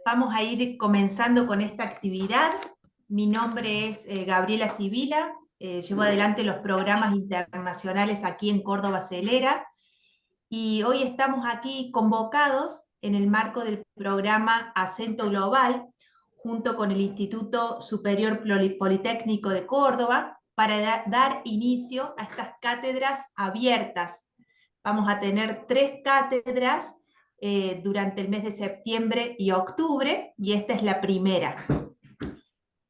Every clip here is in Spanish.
Vamos a ir comenzando con esta actividad. Mi nombre es Gabriela Sibila, llevo adelante los programas internacionales aquí en Córdoba Acelera y hoy estamos aquí convocados en el marco del programa Acento Global junto con el Instituto Superior Politécnico de Córdoba para dar inicio a estas cátedras abiertas. Vamos a tener 3 cátedras durante el mes de septiembre y octubre, y esta es la primera.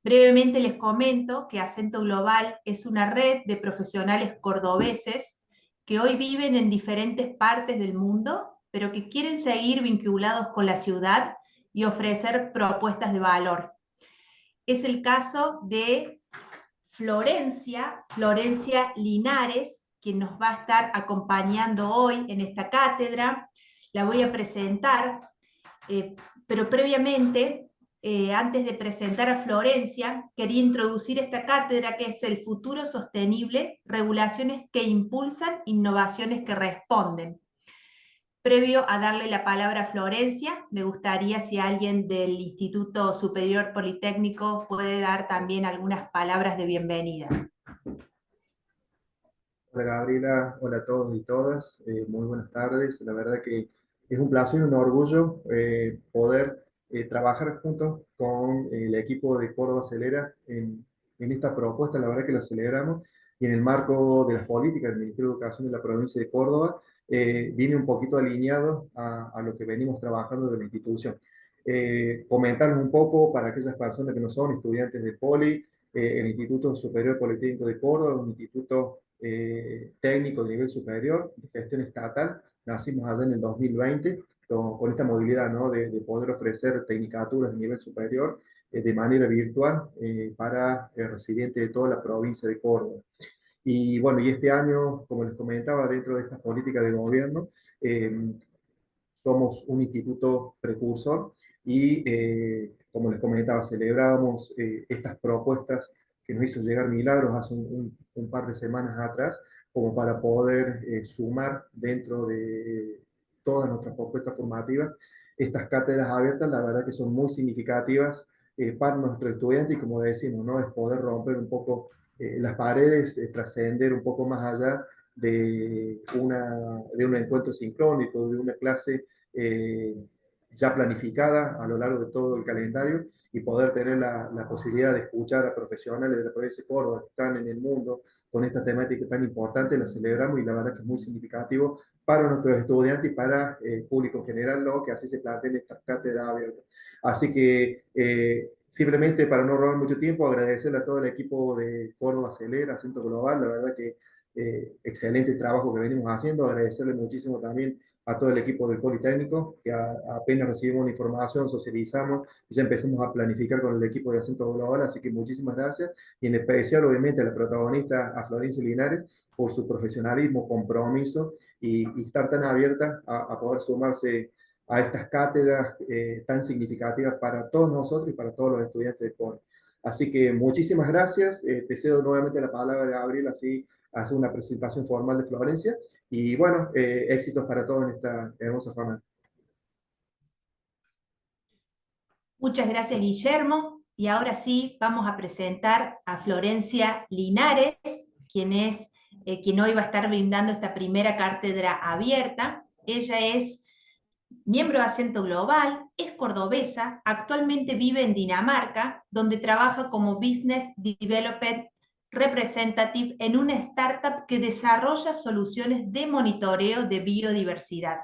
Brevemente les comento que Acento Global es una red de profesionales cordobeses que hoy viven en diferentes partes del mundo, pero que quieren seguir vinculados con la ciudad y ofrecer propuestas de valor. Es el caso de Florencia Linares, quien nos va a estar acompañando hoy en esta cátedra. La voy a presentar, pero previamente, antes de presentar a Florencia, quería introducir esta cátedra que es el futuro sostenible, regulaciones que impulsan, innovaciones que responden. Previo a darle la palabra a Florencia, me gustaría si alguien del Instituto Superior Politécnico puede dar también algunas palabras de bienvenida. Hola Gabriela, hola a todos y todas, muy buenas tardes. La verdad que es un placer y un orgullo poder trabajar juntos con el equipo de Córdoba Acelera en esta propuesta. La verdad que la celebramos y en el marco de las políticas del Ministerio de Educación de la provincia de Córdoba viene un poquito alineado a lo que venimos trabajando de la institución. Comentarles un poco para aquellas personas que no son estudiantes de Poli, el Instituto Superior Politécnico de Córdoba, un instituto técnico de nivel superior de gestión estatal. Nacimos allá en el 2020 con esta movilidad, ¿no? De poder ofrecer tecnicaturas de nivel superior de manera virtual para residentes de toda la provincia de Córdoba. Y bueno, y este año, como les comentaba, dentro de estas políticas de gobierno, eh, somos un instituto precursor y, como les comentaba, celebramos estas propuestas que nos hizo llegar Milagros hace un par de semanas atrás, como para poder sumar dentro de todas nuestras propuestas formativas estas cátedras abiertas. La verdad que son muy significativas para nuestros estudiantes y, como decimos, ¿no? Es poder romper un poco las paredes, trascender un poco más allá de un encuentro sincrónico, de una clase eh, ya planificada a lo largo de todo el calendario, y poder tener la posibilidad de escuchar a profesionales de la provincia de Córdoba que están en el mundo con esta temática tan importante. La celebramos y la verdad que es muy significativo para nuestros estudiantes y para el público en general, ¿no? Que así se planteen estas cátedras abiertas. Así que simplemente, para no robar mucho tiempo, agradecerle a todo el equipo de Córdoba Acelera, Acento Global. La verdad que excelente trabajo que venimos haciendo. Agradecerle muchísimo también a todo el equipo del Politécnico, que apenas recibimos la información, socializamos y ya empezamos a planificar con el equipo de Acento Global. Así que muchísimas gracias, y en especial obviamente a la protagonista, a Florencia Linares, por su profesionalismo, compromiso y estar tan abierta a poder sumarse a estas cátedras tan significativas para todos nosotros y para todos los estudiantes de CORE. Así que muchísimas gracias. Te cedo nuevamente la palabra a Gabriel, así hace una presentación formal de Florencia. Y bueno, éxitos para todos en esta hermosa jornada. Muchas gracias, Guillermo. Y ahora sí, vamos a presentar a Florencia Linares, quien hoy va a estar brindando esta primera cátedra abierta. Ella es miembro de Acento Global, es cordobesa, actualmente vive en Dinamarca, donde trabaja como Business Development Representative en una startup que desarrolla soluciones de monitoreo de biodiversidad.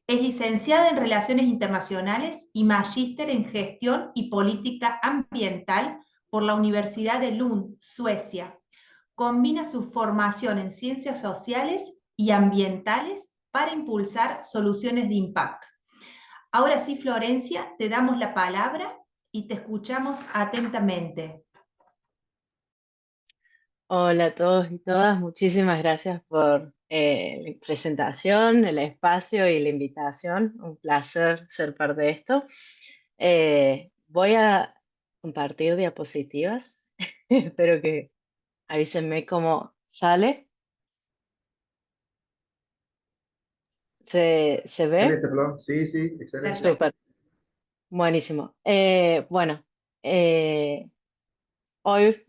Es licenciada en Relaciones Internacionales y magíster en Gestión y Política Ambiental por la Universidad de Lund, Suecia. Combina su formación en ciencias sociales y ambientales para impulsar soluciones de impacto. Ahora sí, Florencia, te damos la palabra y te escuchamos atentamente. Hola a todos y todas, muchísimas gracias por la presentación, el espacio y la invitación. Un placer ser parte de esto. Voy a compartir diapositivas. Espero que avísenme cómo sale. ¿Se ve? Excelente, Flor. Sí, sí, excelente. Perfecto. Súper. Buenísimo. Bueno, eh, hoy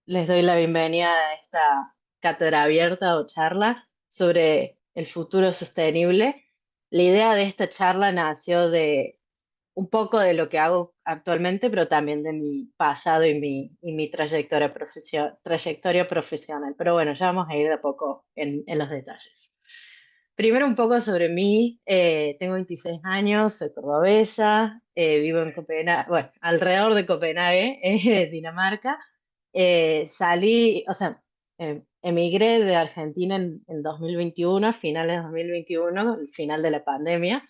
les doy la bienvenida a esta cátedra abierta o charla sobre el futuro sostenible. La idea de esta charla nació de un poco de lo que hago actualmente, pero también de mi pasado y mi trayectoria profesional. Pero bueno, ya vamos a ir de a poco en los detalles. Primero un poco sobre mí. Tengo 26 años, soy cordobesa, vivo en Copenhague, bueno, alrededor de Copenhague, Dinamarca. O sea, emigré de Argentina en 2021, a finales de 2021, el final de la pandemia.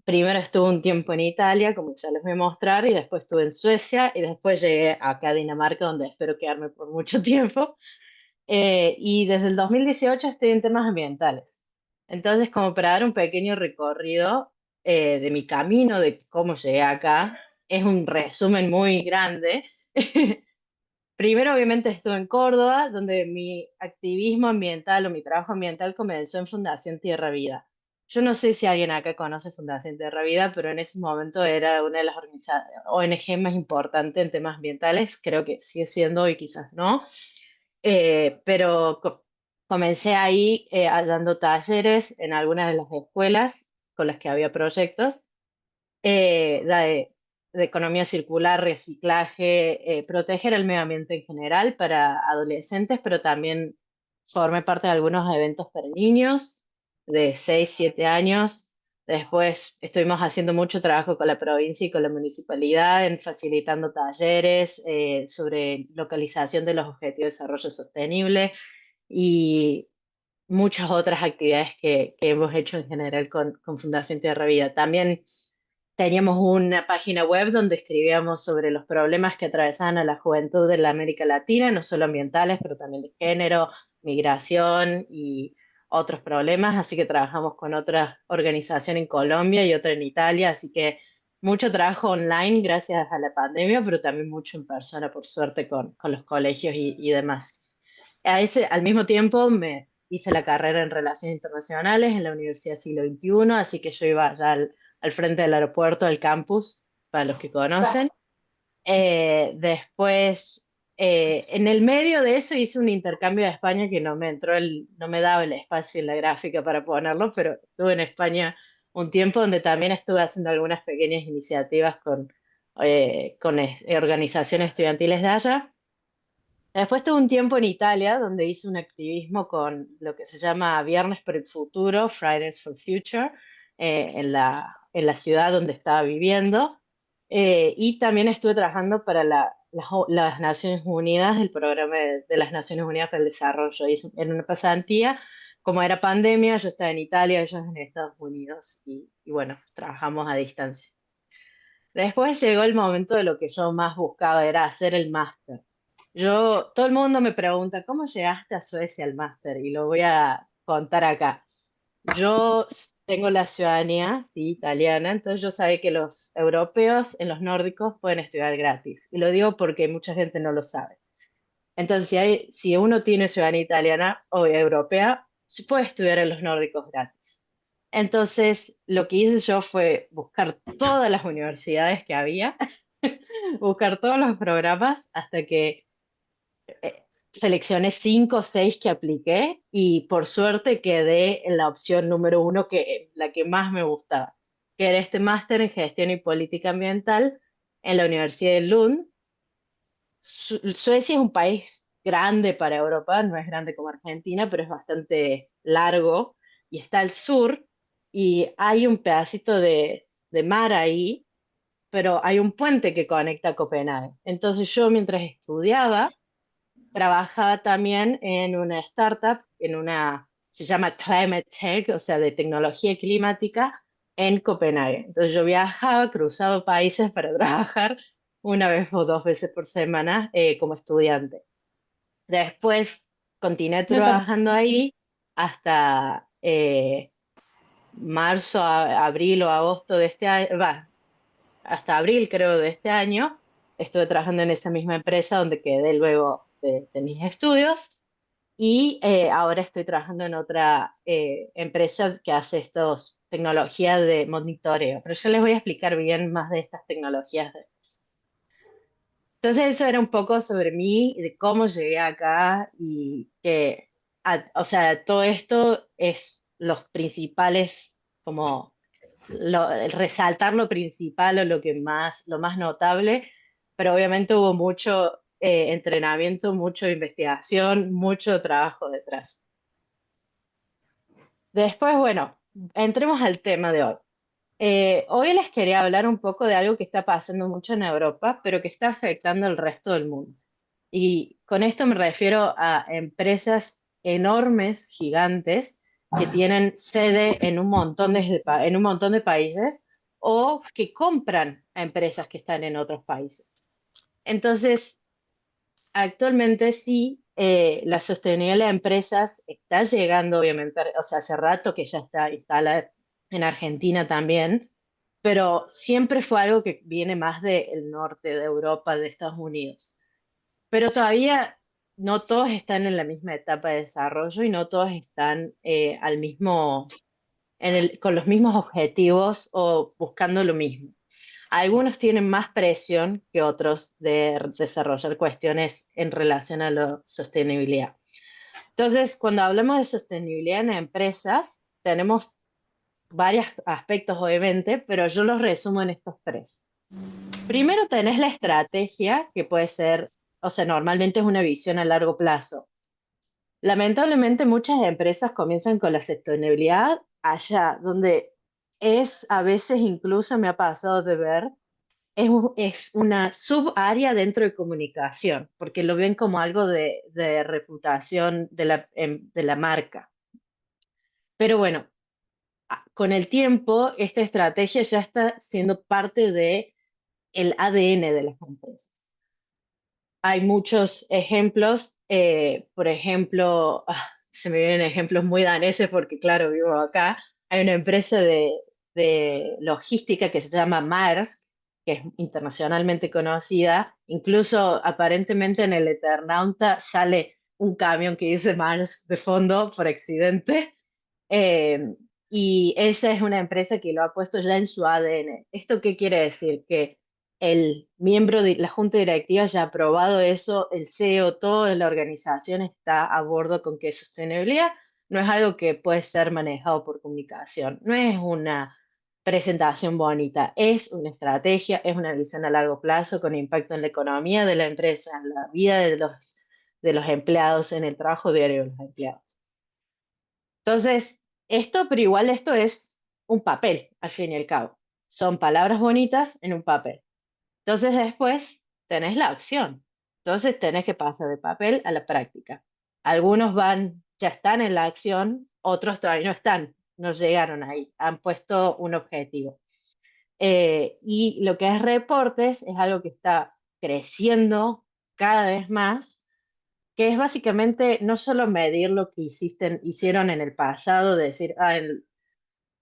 Primero estuve un tiempo en Italia, como ya les voy a mostrar, y después estuve en Suecia, y después llegué acá a Dinamarca, donde espero quedarme por mucho tiempo. Y desde el 2018 estoy en temas ambientales. Entonces, como para dar un pequeño recorrido de mi camino, de cómo llegué acá, es un resumen muy grande. Primero, obviamente, estuve en Córdoba, donde mi activismo ambiental o mi trabajo ambiental comenzó en Fundación Tierra Vida. Yo no sé si alguien acá conoce Fundación Tierra Vida, pero en ese momento era una de las ONG más importantes en temas ambientales. Creo que sigue siendo hoy, quizás no. Pero comencé ahí dando talleres en algunas de las escuelas con las que había proyectos de economía circular, reciclaje, proteger el medio ambiente en general para adolescentes, pero también formé parte de algunos eventos para niños de 6 7 años. Después estuvimos haciendo mucho trabajo con la provincia y con la municipalidad en facilitando talleres sobre localización de los objetivos de desarrollo sostenible y muchas otras actividades que hemos hecho en general con Fundación Tierra Vida. También teníamos una página web donde escribíamos sobre los problemas que atravesaban a la juventud de la América Latina, no solo ambientales, pero también de género, migración y otros problemas. Así que trabajamos con otra organización en Colombia y otra en Italia. Así que mucho trabajo online gracias a la pandemia, pero también mucho en persona, por suerte, con los colegios y demás. Al mismo tiempo me hice la carrera en Relaciones Internacionales en la Universidad Siglo XXI, así que yo iba ya al frente del aeropuerto, al campus, para los que conocen. Después, en el medio de eso hice un intercambio de España que no me daba el espacio en la gráfica para ponerlo, pero estuve en España un tiempo donde también estuve haciendo algunas pequeñas iniciativas con organizaciones estudiantiles de allá. Después tuve un tiempo en Italia donde hice un activismo con lo que se llama Viernes por el Futuro, Fridays for Future, en la ciudad donde estaba viviendo. Y también estuve trabajando para las Naciones Unidas, el programa de las Naciones Unidas para el Desarrollo. En una pasantía, como era pandemia, yo estaba en Italia, ellos en Estados Unidos, y bueno, trabajamos a distancia. Después llegó el momento de lo que yo más buscaba, era hacer el máster. Todo el mundo me pregunta, ¿cómo llegaste a Suecia al máster? Y lo voy a contar acá. Tengo la ciudadanía, sí, italiana, entonces yo sabía que los europeos en los nórdicos pueden estudiar gratis. Y lo digo porque mucha gente no lo sabe. Entonces, si uno tiene ciudadanía italiana o europea, se puede estudiar en los nórdicos gratis. Entonces, lo que hice yo fue buscar todas las universidades que había, buscar todos los programas hasta que seleccioné 5 o 6 que apliqué y por suerte quedé en la opción número 1, la que más me gustaba, que era este máster en gestión y política ambiental en la Universidad de Lund. Suecia es un país grande para Europa, no es grande como Argentina, pero es bastante largo y está al sur y hay un pedacito de mar ahí, pero hay un puente que conecta a Copenhague. Entonces yo mientras estudiaba, trabajaba también en una startup, se llama Climate Tech, o sea, de tecnología climática en Copenhague. Entonces yo viajaba, cruzaba países para trabajar una vez o 2 veces por semana como estudiante. Después continué No son trabajando ahí hasta marzo, abril o agosto de este año, hasta abril creo de este año. Estuve trabajando en esa misma empresa donde quedé luego de mis estudios y ahora estoy trabajando en otra empresa que hace estos tecnología de monitoreo, pero yo les voy a explicar bien más de estas tecnologías después. Entonces eso era un poco sobre mí, de cómo llegué acá y que, o sea, todo esto es los principales, como el resaltar lo principal o lo más notable, pero obviamente hubo mucho entrenamiento, mucha investigación, mucho trabajo detrás. Después, bueno, entremos al tema de hoy. Hoy les quería hablar un poco de algo que está pasando mucho en Europa, pero que está afectando al resto del mundo. Y con esto me refiero a empresas enormes, gigantes, que tienen sede en un montón en un montón de países o que compran a empresas que están en otros países. Entonces, actualmente sí, la sostenibilidad de las empresas está llegando, obviamente, o sea, hace rato que ya está instalada en Argentina también, pero siempre fue algo que viene más del norte de Europa, de Estados Unidos. Pero todavía no todos están en la misma etapa de desarrollo y no todos están al mismo, con los mismos objetivos o buscando lo mismo. Algunos tienen más presión que otros de desarrollar cuestiones en relación a la sostenibilidad. Entonces, cuando hablamos de sostenibilidad en empresas, tenemos varios aspectos, obviamente, pero yo los resumo en estos tres. Primero tenés la estrategia, que puede ser, o sea, normalmente es una visión a largo plazo. Lamentablemente muchas empresas comienzan con la sostenibilidad allá, donde es a veces incluso me ha pasado de ver, es una subárea dentro de comunicación, porque lo ven como algo de reputación de la marca. Pero bueno, con el tiempo esta estrategia ya está siendo parte de el ADN de las empresas. Hay muchos ejemplos, por ejemplo, se me vienen ejemplos muy daneses porque claro, vivo acá. Hay una empresa de logística que se llama Maersk, que es internacionalmente conocida. Incluso aparentemente en el Eternauta sale un camión que dice Maersk de fondo por accidente. Eh, y esa es una empresa que lo ha puesto ya en su ADN. ¿Esto qué quiere decir? Que el miembro de la junta directiva ya ha aprobado eso, el CEO, toda la organización está a bordo con que sostenibilidad no es algo que puede ser manejado por comunicación, no es una presentación bonita, es una estrategia, es una visión a largo plazo con impacto en la economía de la empresa, en la vida de los empleados, en el trabajo diario de los empleados. Entonces, esto, pero igual esto es un papel, al fin y al cabo. Son palabras bonitas en un papel. Entonces después tenés la acción. Entonces tenés que pasar de papel a la práctica. Algunos ya están en la acción, otros todavía no están, no llegaron ahí, han puesto un objetivo. Y lo que es reportes es algo que está creciendo cada vez más, que es básicamente no solo medir lo que hicieron en el pasado, de decir,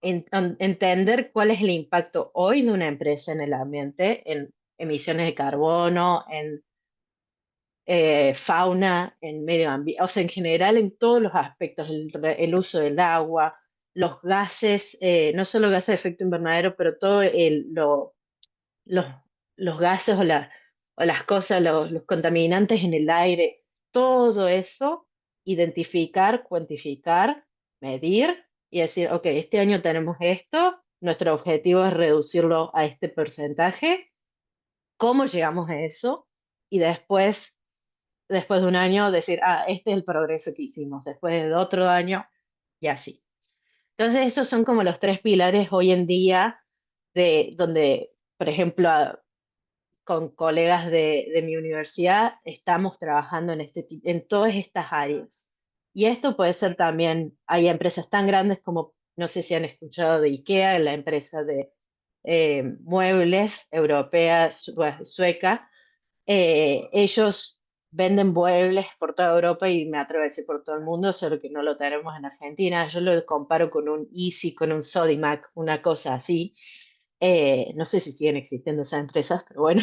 entender cuál es el impacto hoy de una empresa en el ambiente, en emisiones de carbono, en fauna, en medio ambiente, o sea, en general en todos los aspectos, el uso del agua, los gases, no solo gases de efecto invernadero, pero todo los, los gases o las cosas, los contaminantes en el aire, todo eso, identificar, cuantificar, medir y decir, ok, este año tenemos esto, nuestro objetivo es reducirlo a este porcentaje, ¿cómo llegamos a eso? Y después de un año, decir, este es el progreso que hicimos, después de otro año, y así. Entonces, esos son como los tres pilares hoy en día de donde, por ejemplo, con colegas de mi universidad, estamos trabajando en todas estas áreas. Y esto puede ser también, hay empresas tan grandes como, no sé si han escuchado de IKEA, la empresa de muebles europea, sueca. Ellos venden muebles por toda Europa y me atrevo a decir por todo el mundo, solo que no lo tenemos en Argentina. Yo lo comparo con un Easy, con un Sodimac, una cosa así. No sé si siguen existiendo esas empresas, pero bueno.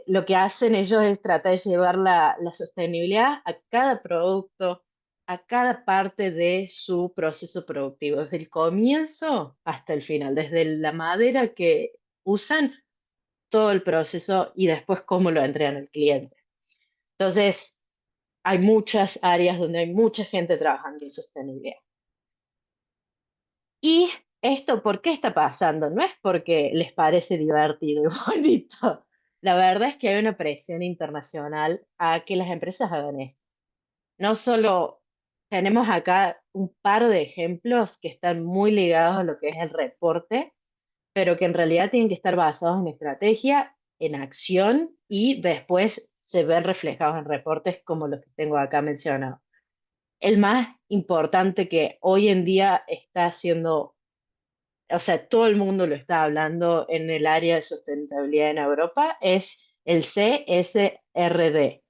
Lo que hacen ellos es tratar de llevar la sostenibilidad a cada producto, a cada parte de su proceso productivo, desde el comienzo hasta el final, desde la madera que usan, todo el proceso y después cómo lo entregan al cliente. Entonces, hay muchas áreas donde hay mucha gente trabajando en sostenibilidad. Y esto, ¿por qué está pasando? No es porque les parece divertido y bonito. La verdad es que hay una presión internacional a que las empresas hagan esto. No solo tenemos acá un par de ejemplos que están muy ligados a lo que es el reporte, pero que en realidad tienen que estar basados en estrategia, en acción y después se ven reflejados en reportes como los que tengo acá mencionados. El más importante que hoy en día está haciendo, o sea, todo el mundo lo está hablando en el área de sustentabilidad en Europa, es el CSRD,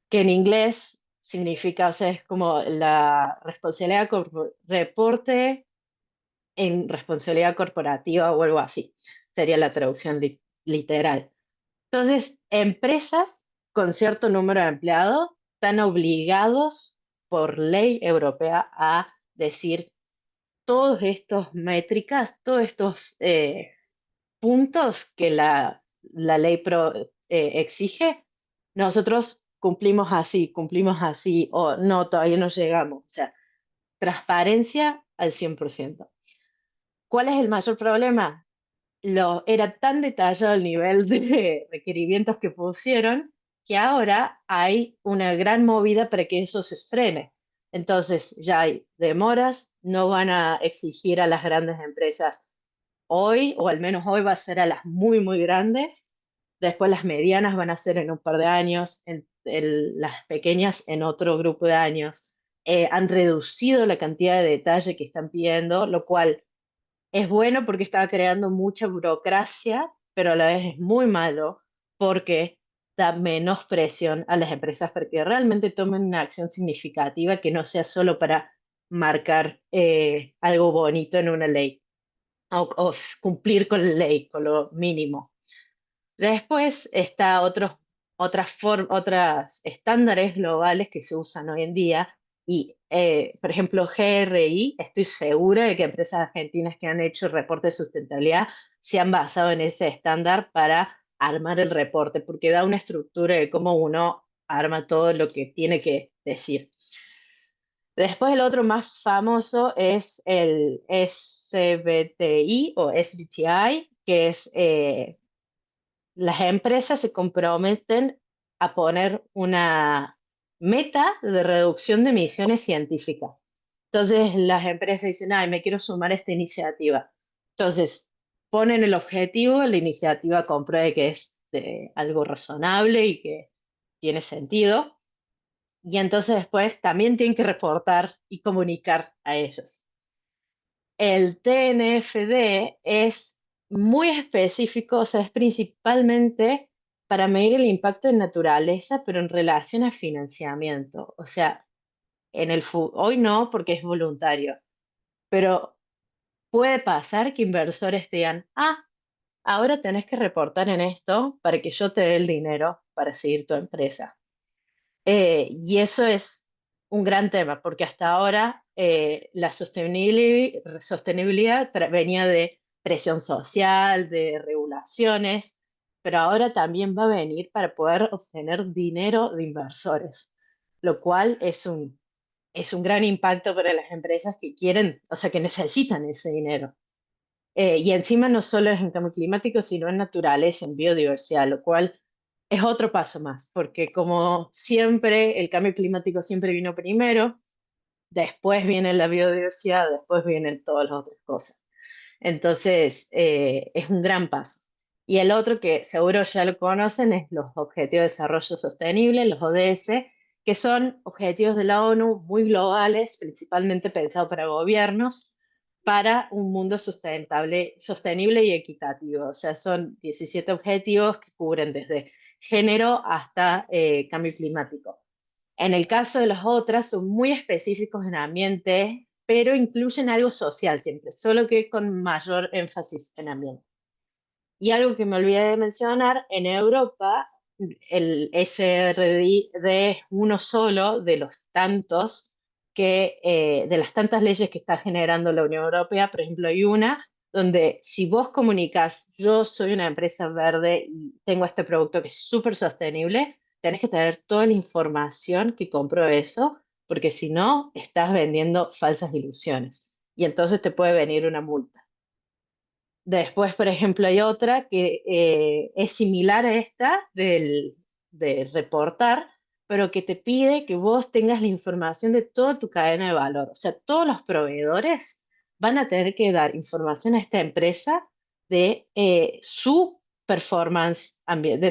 que en inglés significa, o sea, es como la responsabilidad reporte en responsabilidad corporativa o algo así. Sería la traducción literal. Entonces, empresas con cierto número de empleados están obligados por ley europea a decir todos estos métricas, todos estos puntos que la ley exige, nosotros cumplimos así, o no, todavía no llegamos. O sea, transparencia al 100%. ¿Cuál es el mayor problema? Era tan detallado el nivel de requerimientos que pusieron que ahora hay una gran movida para que eso se frene. Entonces ya hay demoras, no van a exigir a las grandes empresas hoy, o al menos hoy va a ser a las muy, muy grandes. Después las medianas van a ser en un par de años, las pequeñas en otro grupo de años. Han reducido la cantidad de detalle que están pidiendo, lo cual es bueno porque estaba creando mucha burocracia, pero a la vez es muy malo porque da menos presión a las empresas para que realmente tomen una acción significativa que no sea solo para marcar algo bonito en una ley o cumplir con la ley, con lo mínimo. Después está otras estándares globales que se usan hoy en día y, por ejemplo, GRI, estoy segura de que empresas argentinas que han hecho reportes de sustentabilidad se han basado en ese estándar para armar el reporte, porque da una estructura de cómo uno arma todo lo que tiene que decir. Después el otro más famoso es el SBTI o SBTI, que es las empresas se comprometen a poner una meta de reducción de emisiones científicas. Entonces las empresas dicen, ay, me quiero sumar a esta iniciativa. Entonces ponen el objetivo, la iniciativa compruebe que es algo razonable y que tiene sentido. Y entonces después también tienen que reportar y comunicar a ellos. El TNFD es muy específico, o sea, es principalmente para medir el impacto en naturaleza, pero en relación a financiamiento. O sea, hoy no, porque es voluntario, pero puede pasar que inversores digan, ah, ahora tenés que reportar en esto para que yo te dé el dinero para seguir tu empresa. Y eso es un gran tema, porque hasta ahora la sostenibilidad venía de presión social, de regulaciones, pero ahora también va a venir para poder obtener dinero de inversores, lo cual es un gran impacto para las empresas que quieren, o sea, que necesitan ese dinero. Y encima no solo es en cambio climático, sino en naturaleza, en biodiversidad, lo cual es otro paso más, porque como siempre, el cambio climático siempre vino primero, después viene la biodiversidad, después vienen todas las otras cosas. Entonces, es un gran paso. Y el otro que seguro ya lo conocen es los Objetivos de Desarrollo Sostenible, los ODS, que son objetivos de la ONU muy globales, principalmente pensados para gobiernos, para un mundo sustentable, sostenible y equitativo. O sea, son 17 objetivos que cubren desde género hasta cambio climático. En el caso de las otras, son muy específicos en ambiente, pero incluyen algo social siempre, solo que con mayor énfasis en ambiente. Y algo que me olvidé de mencionar, en Europa, el SRD es uno solo de los tantos que de las tantas leyes que está generando la Unión Europea, por ejemplo, hay una donde si vos comunicas, yo soy una empresa verde y tengo este producto que es súper sostenible, tenés que tener toda la información que compró eso, porque si no, estás vendiendo falsas ilusiones y entonces te puede venir una multa. Después, por ejemplo, hay otra que es similar a esta de reportar, pero que te pide que vos tengas la información de toda tu cadena de valor. O sea, todos los proveedores van a tener que dar información a esta empresa de de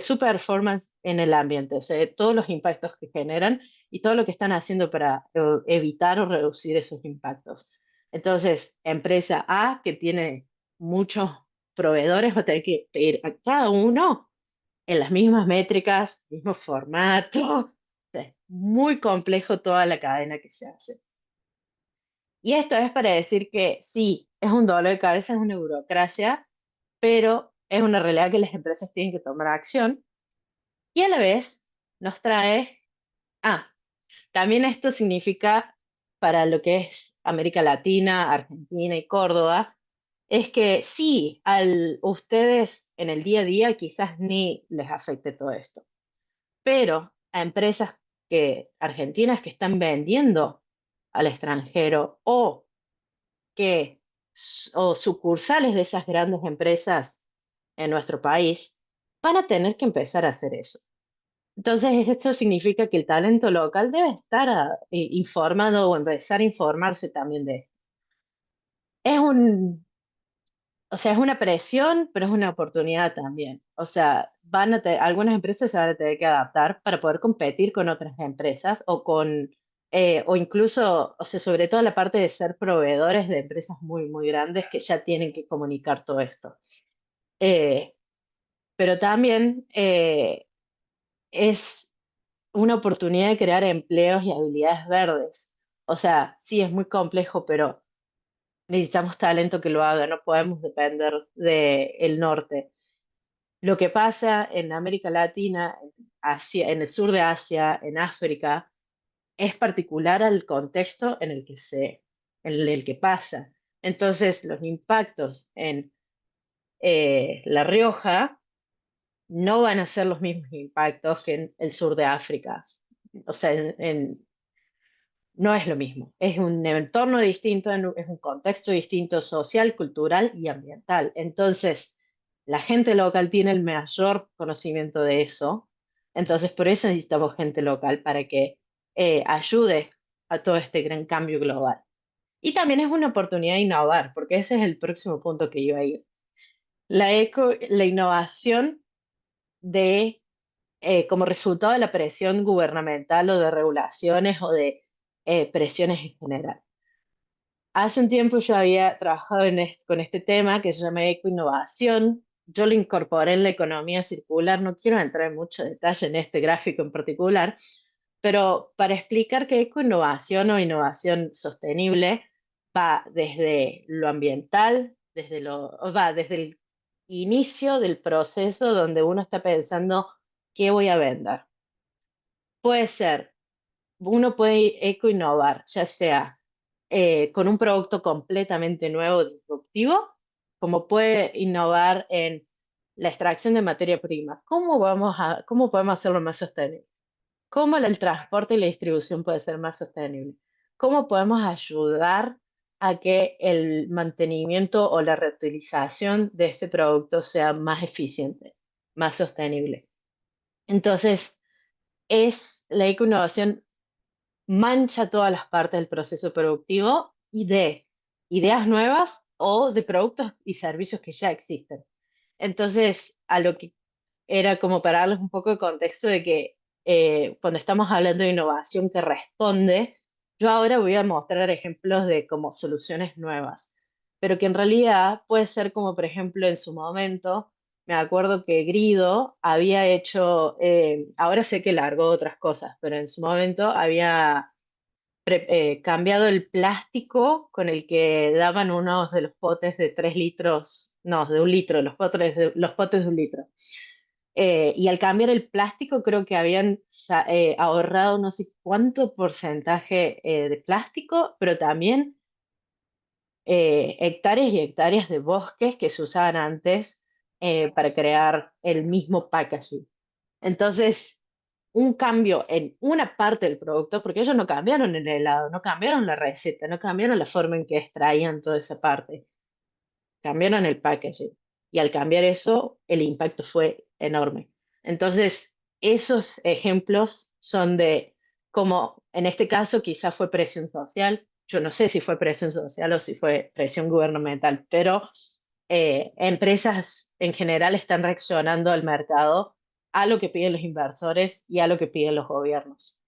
su performance en el ambiente, o sea, de todos los impactos que generan y todo lo que están haciendo para evitar o reducir esos impactos. Entonces, empresa A que tiene muchos proveedores va a tener que pedir a cada uno en las mismas métricas, mismo formato. O sea, muy complejo toda la cadena que se hace. Y esto es para decir que sí, es un dolor de cabeza, es una burocracia, pero es una realidad que las empresas tienen que tomar acción y a la vez nos trae, ah, también esto significa para lo que es América Latina, Argentina y Córdoba, es que sí, ustedes en el día a día quizás ni les afecte todo esto, pero a empresas argentinas que están vendiendo al extranjero o sucursales de esas grandes empresas en nuestro país, van a tener que empezar a hacer eso. Entonces, esto significa que el talento local debe estar informado o empezar a informarse también de esto. Es o sea, es una presión, pero es una oportunidad también. O sea, algunas empresas se van a tener que adaptar para poder competir con otras empresas o incluso, o sea, sobre todo la parte de ser proveedores de empresas muy, muy grandes que ya tienen que comunicar todo esto. Eh, pero también es una oportunidad de crear empleos y habilidades verdes. O sea, sí es muy complejo, pero necesitamos talento que lo haga, no podemos depender del norte. Lo que pasa en América Latina, en el sur de Asia, en África, es particular al contexto en el que pasa. Entonces, los impactos en La Rioja no van a ser los mismos impactos que en el sur de África. O sea, no es lo mismo. Es un entorno distinto, es un contexto distinto social, cultural y ambiental. Entonces, la gente local tiene el mayor conocimiento de eso. Entonces, por eso necesitamos gente local para que ayude a todo este gran cambio global. Y también es una oportunidad de innovar, porque ese es el próximo punto que iba a ir. La innovación como resultado de la presión gubernamental o de regulaciones o de presiones en general. Hace un tiempo yo había trabajado con este tema que se llama ecoinnovación. Yo lo incorporé en la economía circular. No quiero entrar en mucho detalle en este gráfico en particular, pero para explicar que ecoinnovación o innovación sostenible va desde lo ambiental, va desde el inicio del proceso donde uno está pensando qué voy a vender. Puede ser, uno puede eco-innovar, ya sea con un producto completamente nuevo, disruptivo, como puede innovar en la extracción de materia prima. ¿Cómo podemos hacerlo más sostenible? ¿Cómo el transporte y la distribución puede ser más sostenible? ¿Cómo podemos ayudar a que el mantenimiento o la reutilización de este producto sea más eficiente, más sostenible? Entonces, la eco-innovación mancha todas las partes del proceso productivo y de ideas nuevas o de productos y servicios que ya existen. Entonces, a lo que era como para darles un poco de contexto de que cuando estamos hablando de innovación que responde, yo ahora voy a mostrar ejemplos de como soluciones nuevas, pero que en realidad puede ser como, por ejemplo, en su momento, me acuerdo que Grido había hecho, ahora sé que largó otras cosas, pero en su momento había cambiado el plástico con el que daban unos de los potes de 3 litros, no, de 1 litro, los potes de 1 litro. Y al cambiar el plástico, creo que habían ahorrado no sé cuánto porcentaje de plástico, pero también hectáreas y hectáreas de bosques que se usaban antes para crear el mismo packaging. Entonces, un cambio en una parte del producto, porque ellos no cambiaron el helado, no cambiaron la receta, no cambiaron la forma en que extraían toda esa parte, cambiaron el packaging. Y al cambiar eso, el impacto fue enorme. Entonces, esos ejemplos son de como en este caso quizás fue presión social. Yo no sé si fue presión social o si fue presión gubernamental, pero empresas en general están reaccionando al mercado a lo que piden los inversores y a lo que piden los gobiernos.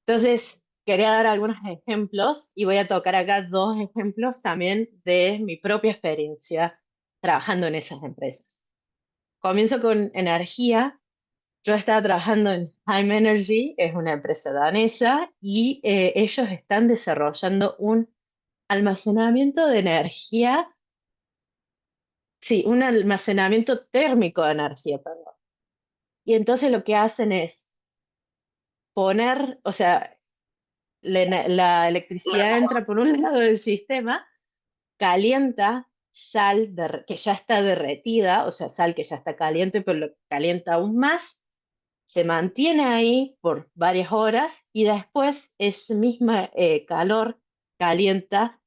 Entonces, quería dar algunos ejemplos y voy a tocar acá dos ejemplos también de mi propia experiencia trabajando en esas empresas. Comienzo con energía. Yo estaba trabajando en Time Energy, es una empresa danesa, y ellos están desarrollando un almacenamiento de energía, sí, un almacenamiento térmico de energía, perdón. Y entonces lo que hacen es poner, o sea, la electricidad entra por un lado del sistema, calienta sal que ya está derretida, o sea, sal que ya está caliente, pero lo calienta aún más, se mantiene ahí por varias horas y después ese mismo calor calienta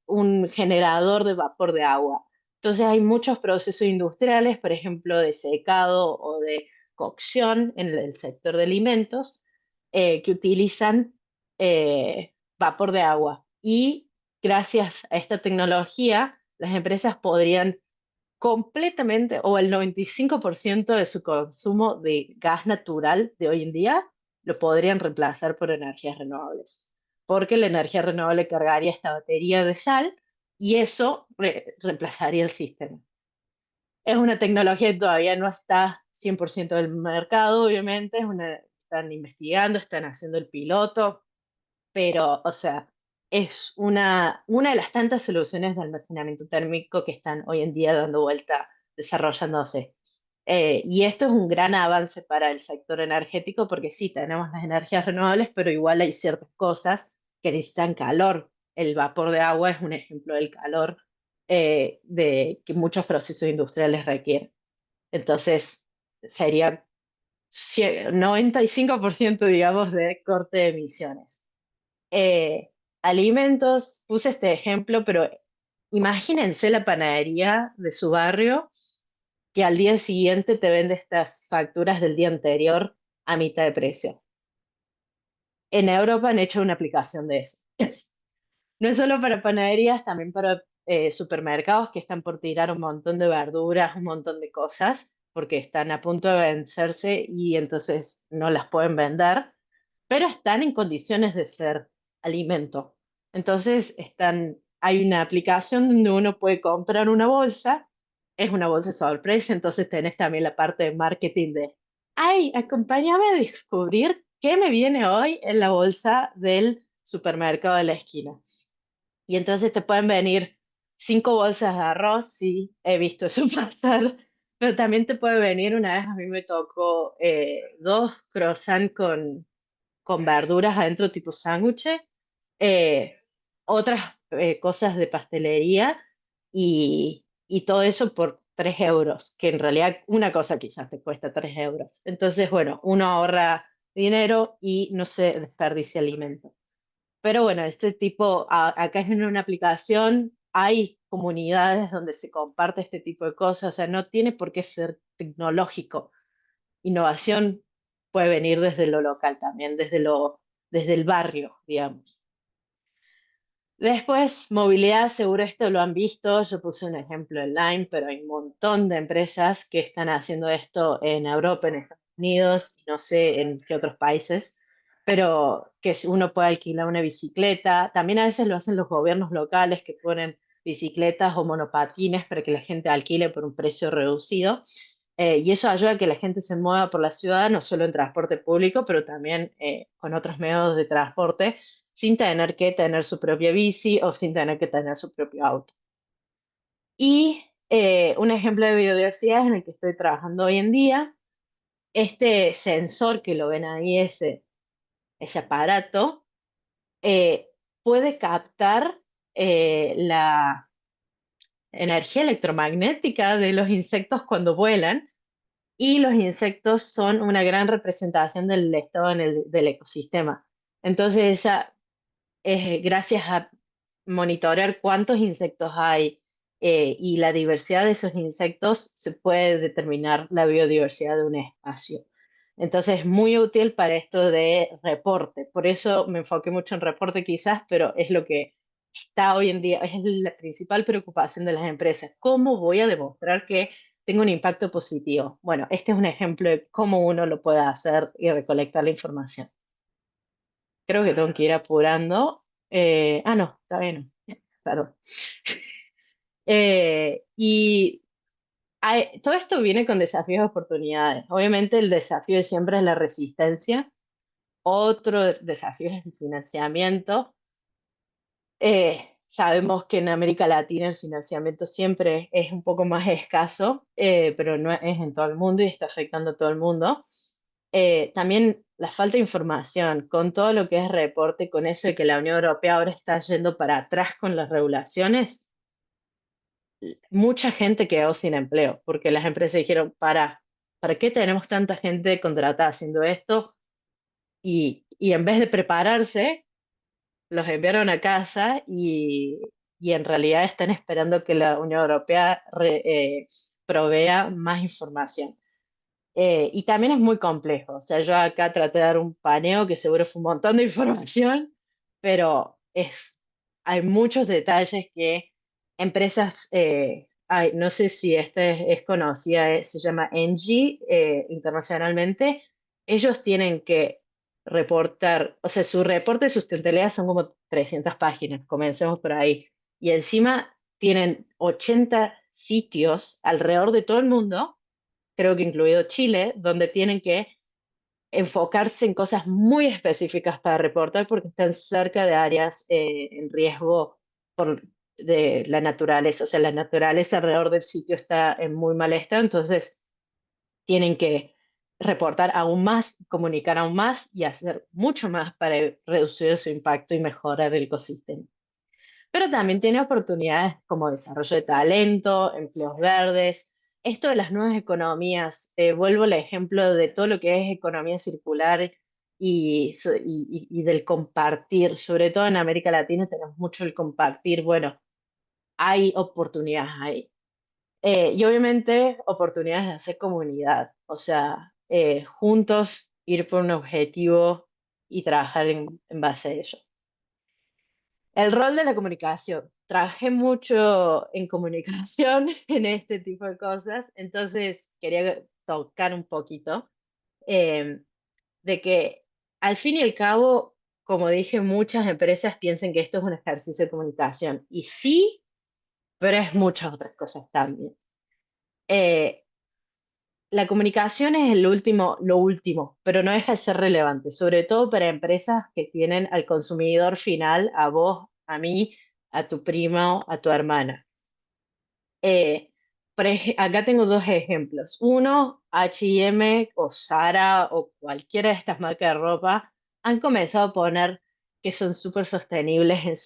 un generador de vapor de agua. Entonces hay muchos procesos industriales, por ejemplo, de secado o de cocción en el sector de alimentos, que utilizan vapor de agua. Y gracias a esta tecnología, las empresas podrían completamente o el 95% de su consumo de gas natural de hoy en día lo podrían reemplazar por energías renovables, porque la energía renovable cargaría esta batería de sal y eso reemplazaría el sistema. Es una tecnología que todavía no está 100% del mercado, obviamente, están investigando, están haciendo el piloto, pero, o sea, es una de las tantas soluciones de almacenamiento térmico que están hoy en día dando vuelta, desarrollándose. Y esto es un gran avance para el sector energético porque sí, tenemos las energías renovables, pero igual hay ciertas cosas que necesitan calor. El vapor de agua es un ejemplo del calor que muchos procesos industriales requieren. Entonces, sería 95%, digamos, de corte de emisiones. Eh, alimentos, puse este ejemplo, pero imagínense la panadería de su barrio que al día siguiente te vende estas facturas del día anterior a mitad de precio. En Europa han hecho una aplicación de eso. No es solo para panaderías, también para supermercados que están por tirar un montón de verduras, un montón de cosas, porque están a punto de vencerse y entonces no las pueden vender, pero están en condiciones de ser alimento. Entonces hay una aplicación donde uno puede comprar una bolsa, es una bolsa sorpresa, entonces tenés también la parte de marketing de, ay, acompáñame a descubrir qué me viene hoy en la bolsa del supermercado de la esquina. Y entonces te pueden venir 5 bolsas de arroz, sí, he visto eso pasar, pero también te puede venir, una vez a mí me tocó 2 croissants con verduras adentro tipo sándwich, eh, otras cosas de pastelería y todo eso por 3 euros, que en realidad una cosa quizás te cuesta 3 euros. Entonces, bueno, uno ahorra dinero y no se desperdicia alimento. Pero bueno, este tipo, acá es en una aplicación, hay comunidades donde se comparte este tipo de cosas, o sea, no tiene por qué ser tecnológico. Innovación puede venir desde lo local también, desde el barrio, digamos. Después, movilidad, seguro esto lo han visto, yo puse un ejemplo online, pero hay un montón de empresas que están haciendo esto en Europa, en Estados Unidos, y no sé en qué otros países, pero que uno puede alquilar una bicicleta. También a veces lo hacen los gobiernos locales que ponen bicicletas o monopatines para que la gente alquile por un precio reducido. Y eso ayuda a que la gente se mueva por la ciudad, no solo en transporte público, pero también con otros medios de transporte sin tener que tener su propia bici o sin tener que tener su propio auto. Y Un ejemplo de biodiversidad es en el que estoy trabajando hoy en día. Este sensor que lo ven ahí, ese aparato, eh, puede captar la energía electromagnética de los insectos cuando vuelan, y los insectos son una gran representación del estado del ecosistema. Entonces, gracias a monitorear cuántos insectos hay y la diversidad de esos insectos, se puede determinar la biodiversidad de un espacio. Entonces, es muy útil para esto de reporte. Por eso me enfoqué mucho en reporte quizás, pero es lo que está hoy en día, es la principal preocupación de las empresas. ¿Cómo voy a demostrar que tengo un impacto positivo? Bueno, este es un ejemplo de cómo uno lo puede hacer y recolectar la información. Creo que tengo que ir apurando. No, está bien. Perdón. Y todo esto viene con desafíos y oportunidades. Obviamente el desafío de siempre es la resistencia. Otro desafío es el financiamiento. Sabemos que en América Latina el financiamiento siempre es un poco más escaso, pero no es en todo el mundo y está afectando a todo el mundo. También la falta de información, con todo lo que es reporte, con eso de que la Unión Europea ahora está yendo para atrás con las regulaciones, mucha gente quedó sin empleo, porque las empresas dijeron, ¿para qué tenemos tanta gente contratada haciendo esto? Y en vez de prepararse, los enviaron a casa y en realidad están esperando que la Unión Europea provea más información. Y también es muy complejo. O sea, yo acá traté de dar un paneo que seguro fue un montón de información, pero hay muchos detalles que empresas, no sé si esta es conocida, se llama Engie internacionalmente. Ellos tienen que reportar, o sea, su reporte de sustentabilidad son como 300 páginas, comencemos por ahí. Y encima tienen 80 sitios alrededor de todo el mundo, creo que incluido Chile, donde tienen que enfocarse en cosas muy específicas para reportar porque están cerca de áreas en riesgo por, de la naturaleza. O sea, la naturaleza alrededor del sitio está en muy mal estado, entonces tienen que reportar aún más, comunicar aún más y hacer mucho más para reducir su impacto y mejorar el ecosistema. Pero también tiene oportunidades como desarrollo de talento, empleos verdes. Esto de las nuevas economías, vuelvo al ejemplo de todo lo que es economía circular y del compartir. Sobre todo en América Latina tenemos mucho el compartir. Bueno, hay oportunidades ahí. Y obviamente oportunidades de hacer comunidad, o sea, juntos ir por un objetivo y trabajar en base a ello. El rol de la comunicación. Trabajé mucho en comunicación en este tipo de cosas, entonces quería tocar un poquito eh, de que al fin y al cabo, como dije, muchas empresas piensan que esto es un ejercicio de comunicación y sí, pero es muchas otras cosas también. Eh, la comunicación es lo último, pero no deja de ser relevante, sobre todo para empresas que tienen al consumidor final, a vos, a mí, a tu primo, a tu hermana. Eh, Acá tengo dos ejemplos. Uno, H&M o Zara o cualquiera de estas marcas de ropa han comenzado a poner que son súper sostenibles en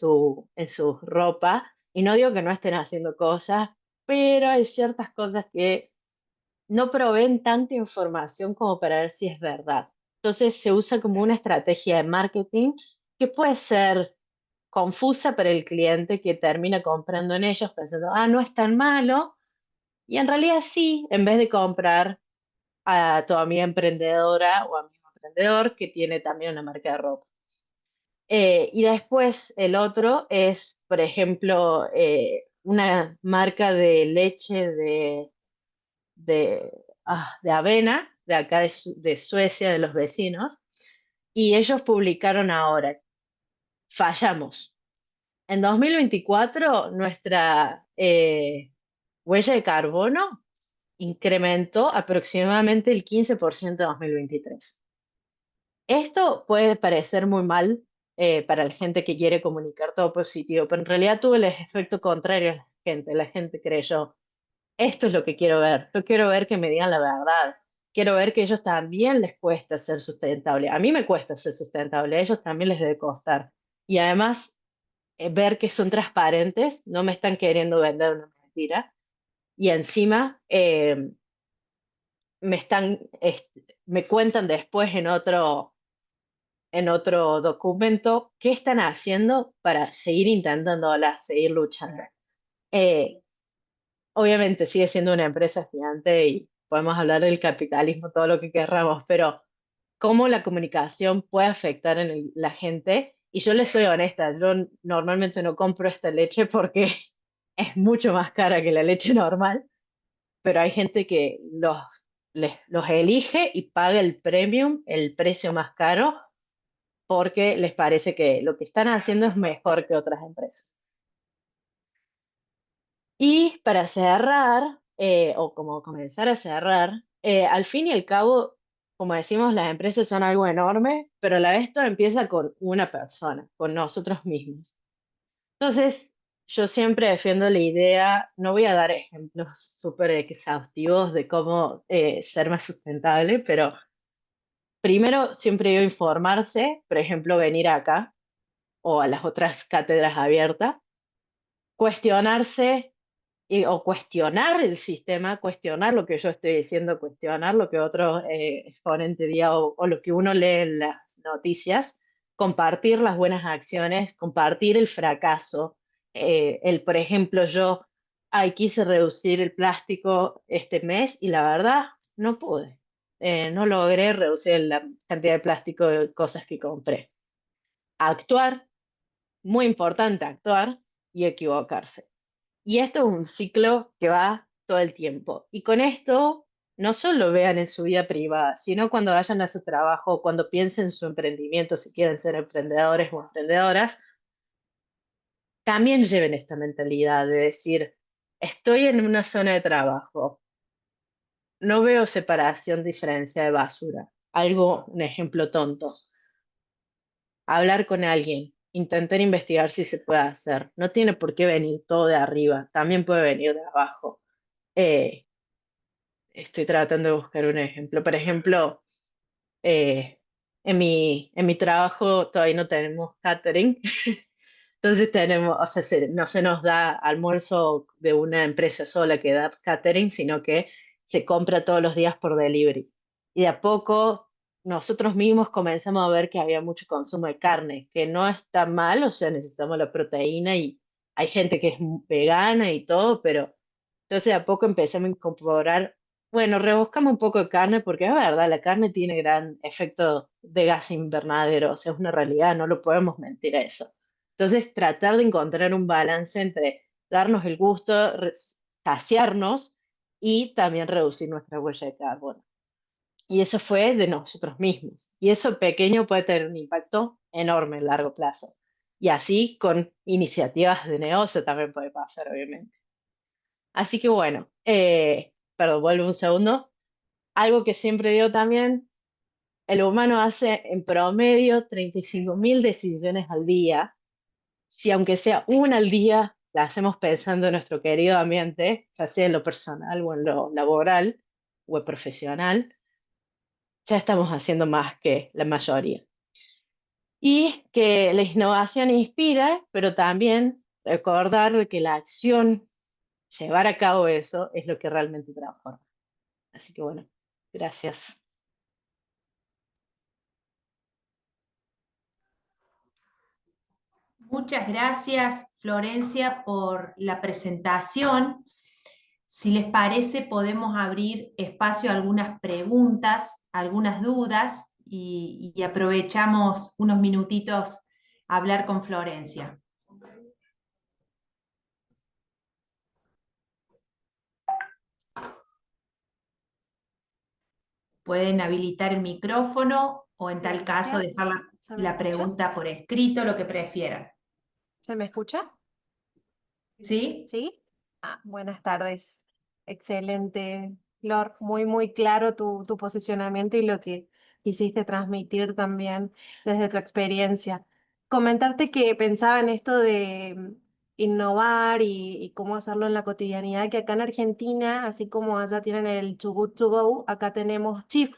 su ropa. Y no digo que no estén haciendo cosas, pero hay ciertas cosas que no proveen tanta información como para ver si es verdad. Entonces se usa como una estrategia de marketing que puede ser confusa para el cliente que termina comprando en ellos pensando, no es tan malo, y en realidad sí, en vez de comprar a tu amiga emprendedora o amigo emprendedor que tiene también una marca de ropa. Y después el otro es, por ejemplo, una marca de leche de, de avena, de acá de Suecia, de los vecinos, y ellos publicaron ahora, fallamos. En 2024, nuestra huella de carbono incrementó aproximadamente el 15% en 2023. Esto puede parecer muy mal para la gente que quiere comunicar todo positivo, pero en realidad tuvo el efecto contrario a la gente. La gente creyó, esto es lo que quiero ver. Yo quiero ver que me digan la verdad. Quiero ver que a ellos también les cuesta ser sustentable. A mí me cuesta ser sustentable, a ellos también les debe costar. Y además, ver que son transparentes, no me están queriendo vender una mentira. Y encima, me están, me cuentan después en otro documento qué están haciendo para seguir intentándola, seguir luchando. Eh, Obviamente sigue siendo una empresa gigante y podemos hablar del capitalismo, todo lo que querramos, pero cómo la comunicación puede afectar en la gente. Y yo les soy honesta, yo normalmente no compro esta leche porque es mucho más cara que la leche normal, pero hay gente que los elige y paga el premium, el precio más caro, porque les parece que lo que están haciendo es mejor que otras empresas. Y para cerrar, o como comenzar a cerrar, al fin y al cabo, como decimos, las empresas son algo enorme, pero a la vez todo empieza con una persona, con nosotros mismos. Entonces, yo siempre defiendo la idea, no voy a dar ejemplos súper exhaustivos de cómo ser más sustentable, pero primero siempre digo informarse, por ejemplo, venir acá o a las otras cátedras abiertas, cuestionarse o cuestionar el sistema, cuestionar lo que yo estoy diciendo, cuestionar lo que otro exponente diga o lo que uno lee en las noticias, compartir las buenas acciones, compartir el fracaso. Por ejemplo, yo quise reducir el plástico este mes y la verdad no pude. No logré reducir la cantidad de plástico de cosas que compré. Actuar, muy importante actuar y equivocarse. Y esto es un ciclo que va todo el tiempo. Y con esto, no solo vean en su vida privada, sino cuando vayan a su trabajo, cuando piensen en su emprendimiento, si quieren ser emprendedores o emprendedoras, también lleven esta mentalidad de decir, estoy en una zona de trabajo, no veo separación, diferencia de basura. Algo, un ejemplo tonto. Hablar con alguien, intentar investigar si se puede hacer. No tiene por qué venir todo de arriba, también puede venir de abajo. Eh, Estoy tratando de buscar un ejemplo. Por ejemplo, eh, en mi trabajo todavía no tenemos catering, entonces tenemos, o sea, no se nos da almuerzo de una empresa sola que da catering, sino que se compra todos los días por delivery. Y de a poco nosotros mismos comenzamos a ver que había mucho consumo de carne, que no está mal, o sea, necesitamos la proteína y hay gente que es vegana y todo, pero entonces de a poco empezamos a incorporar, bueno, rebuscamos un poco de carne porque es verdad, la carne tiene gran efecto de gas invernadero, o sea, es una realidad, no lo podemos mentir a eso. Entonces, tratar de encontrar un balance entre darnos el gusto, saciarnos y también reducir nuestra huella de carbono. Y eso fue de nosotros mismos. Y eso pequeño puede tener un impacto enorme a largo plazo. Y así con iniciativas de negocio también puede pasar, obviamente. Así que bueno, perdón, vuelvo un segundo. Algo que siempre digo también, el humano hace en promedio 35.000 decisiones al día. Si aunque sea una al día, la hacemos pensando en nuestro querido ambiente, ya sea en lo personal o en lo laboral o en profesional, ya estamos haciendo más que la mayoría. Y que la innovación inspira, pero también recordar de que la acción, llevar a cabo eso, es lo que realmente transforma. Así que bueno, gracias. Muchas gracias, Florencia, por la presentación. Si les parece, podemos abrir espacio a algunas preguntas, algunas dudas y aprovechamos unos minutitos a hablar con Florencia. Pueden habilitar el micrófono o en tal caso Bien, dejar ¿se me la escucha? pregunta por escrito, lo que prefieran. ¿Se me escucha? ¿Sí? ¿Sí? Buenas tardes. Excelente, Flor. Muy, muy claro tu posicionamiento y lo que quisiste transmitir también desde tu experiencia. Comentarte que pensaba en esto innovar y cómo hacerlo en la cotidianidad, que acá en Argentina, así como allá tienen el Too Good To Go, acá tenemos Chief,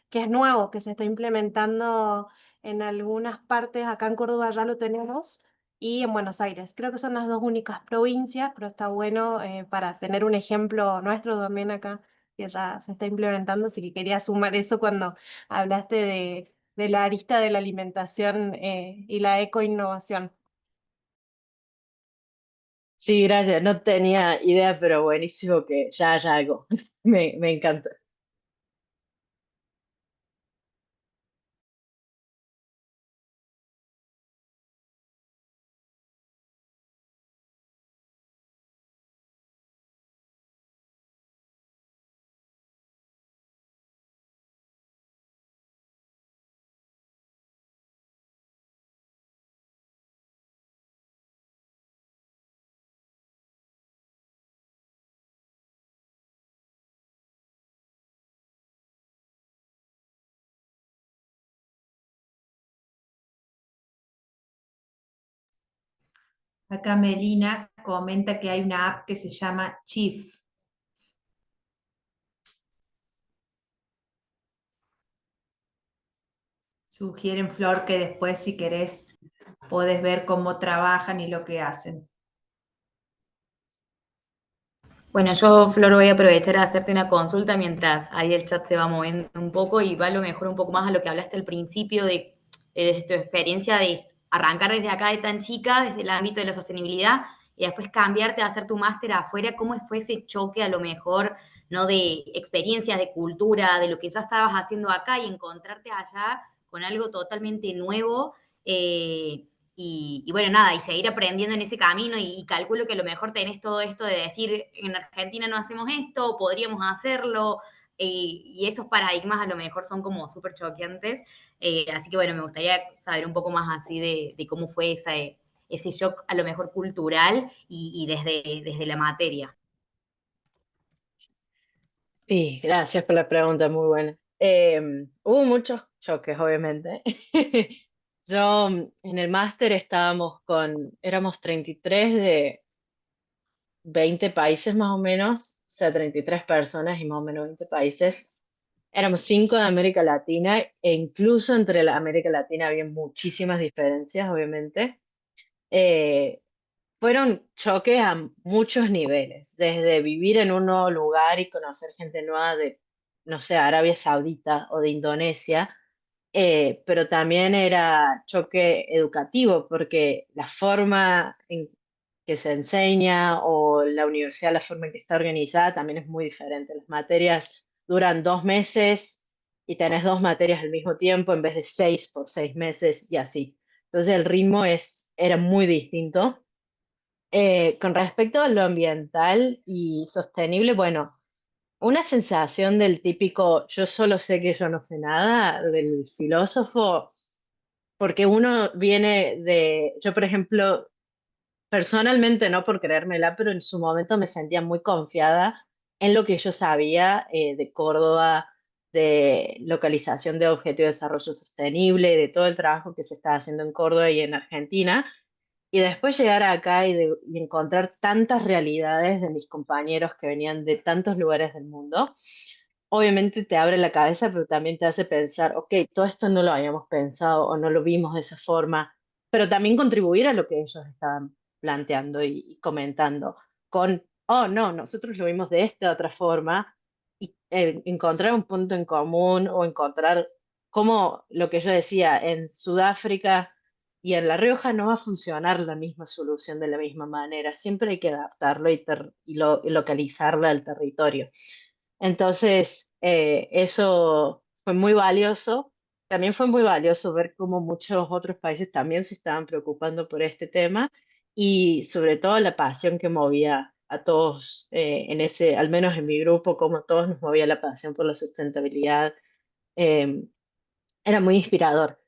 que es nuevo, que se está implementando en algunas partes, acá en Córdoba ya lo tenemos, y en Buenos Aires. Creo que son las dos únicas provincias, pero está bueno para tener un ejemplo nuestro también acá, que ya se está implementando, así que quería sumar eso cuando hablaste de la arista de la alimentación y la ecoinnovación. Sí, gracias. No tenía idea, pero buenísimo que ya haya algo. Me encanta. Acá Melina comenta que hay una app que se llama Chief. Sugieren, Flor, que después, si querés, podés ver cómo trabajan y lo que hacen. Bueno, yo, Flor, voy a aprovechar a hacerte una consulta mientras ahí el chat se va moviendo un poco y va a lo mejor un poco más a lo que hablaste al principio de tu experiencia de arrancar desde acá de tan chica, desde el ámbito de la sostenibilidad, y después cambiarte a hacer tu máster afuera. ¿Cómo fue ese choque a lo mejor, no, de experiencias, de cultura, de lo que ya estabas haciendo acá y encontrarte allá con algo totalmente nuevo? Y bueno, nada, y seguir aprendiendo en ese camino y calculo que a lo mejor tenés todo esto de decir, en Argentina no hacemos esto, podríamos hacerlo, y esos paradigmas a lo mejor son como súper choqueantes. Así que bueno, me gustaría saber un poco más así de cómo fue ese shock a lo mejor cultural y desde la materia. Sí, gracias por la pregunta, muy buena. Hubo muchos choques, obviamente. Yo en el máster éramos 33 de 20 países más o menos, o sea, 33 personas y más o menos 20 países. Éramos 5 de América Latina e incluso entre la América Latina había muchísimas diferencias, obviamente. Eh, Fueron choques a muchos niveles, desde vivir en un nuevo lugar y conocer gente nueva de, no sé, Arabia Saudita o de Indonesia, pero también era choque educativo, porque la forma en que se enseña o la universidad, la forma en que está organizada, también es muy diferente. Las materias duran 2 meses y tenés 2 materias al mismo tiempo en vez de 6 por 6 meses y así. Entonces el ritmo era muy distinto. Con respecto a lo ambiental y sostenible, bueno, una sensación del típico yo solo sé que yo no sé nada, del filósofo, porque uno viene yo por ejemplo, personalmente no por creérmela, pero en su momento me sentía muy confiada en lo que yo sabía de Córdoba, de localización de objetivos de desarrollo sostenible, de todo el trabajo que se está haciendo en Córdoba y en Argentina. Y después llegar acá y encontrar tantas realidades de mis compañeros que venían de tantos lugares del mundo, obviamente te abre la cabeza, pero también te hace pensar, ok, todo esto no lo habíamos pensado o no lo vimos de esa forma, pero también contribuir a lo que ellos estaban planteando y comentando, con, oh, no, nosotros lo vimos de esta otra forma, y encontrar un punto en común o encontrar cómo lo que yo decía en Sudáfrica y en La Rioja no va a funcionar la misma solución de la misma manera. Siempre hay que adaptarlo y localizarla al territorio. Entonces, eso fue muy valioso. También fue muy valioso ver cómo muchos otros países también se estaban preocupando por este tema y sobre todo la pasión que movía a todos al menos en mi grupo, como todos nos movía la pasión por la sustentabilidad. eh, Era muy inspirador.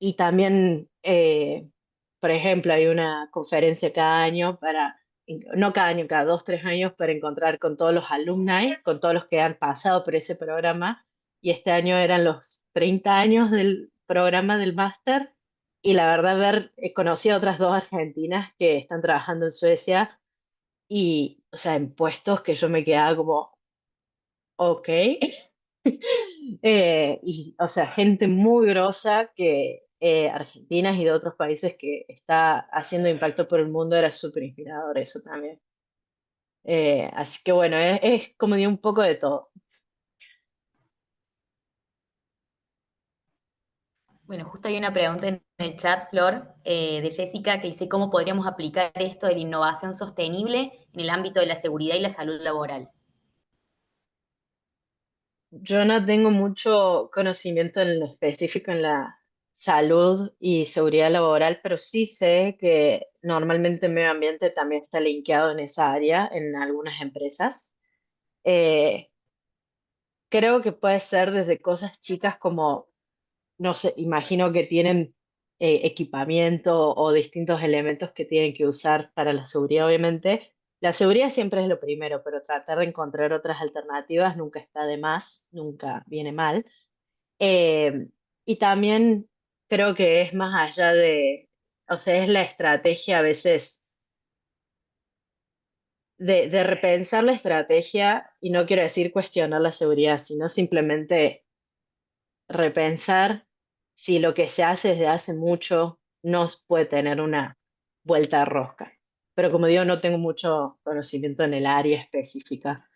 Y también, por ejemplo, hay una conferencia cada año no cada año, cada 2, 3 años, para encontrar con todos los alumni, con todos los que han pasado por ese programa. Y este año eran los 30 años del programa del máster. Y la verdad, he conocido a otras dos argentinas que están trabajando en Suecia y, o sea, en puestos que yo me quedaba como, ok. Y, o sea, gente muy grosa que argentinas y de otros países que está haciendo impacto por el mundo, era súper inspirador eso también. Así que bueno, es como de un poco de todo. Bueno, justo hay una pregunta en el chat, Flor, de Jessica, que dice cómo podríamos aplicar esto de la innovación sostenible en el ámbito de la seguridad y la salud laboral. Yo no tengo mucho conocimiento en lo específico en la salud y seguridad laboral, pero sí sé que normalmente el medio ambiente también está linkeado en esa área en algunas empresas. Eh, Creo que puede ser desde cosas chicas como, no sé, imagino que tienen equipamiento o distintos elementos que tienen que usar para la seguridad, obviamente. La seguridad siempre es lo primero, pero tratar de encontrar otras alternativas nunca está de más, nunca viene mal. Eh, y también creo que es más allá de, o sea, es la estrategia a veces de repensar la estrategia, y no quiero decir cuestionar la seguridad, sino simplemente repensar si lo que se hace desde hace mucho no puede tener una vuelta de rosca. Pero como digo, no tengo mucho conocimiento en el área específica.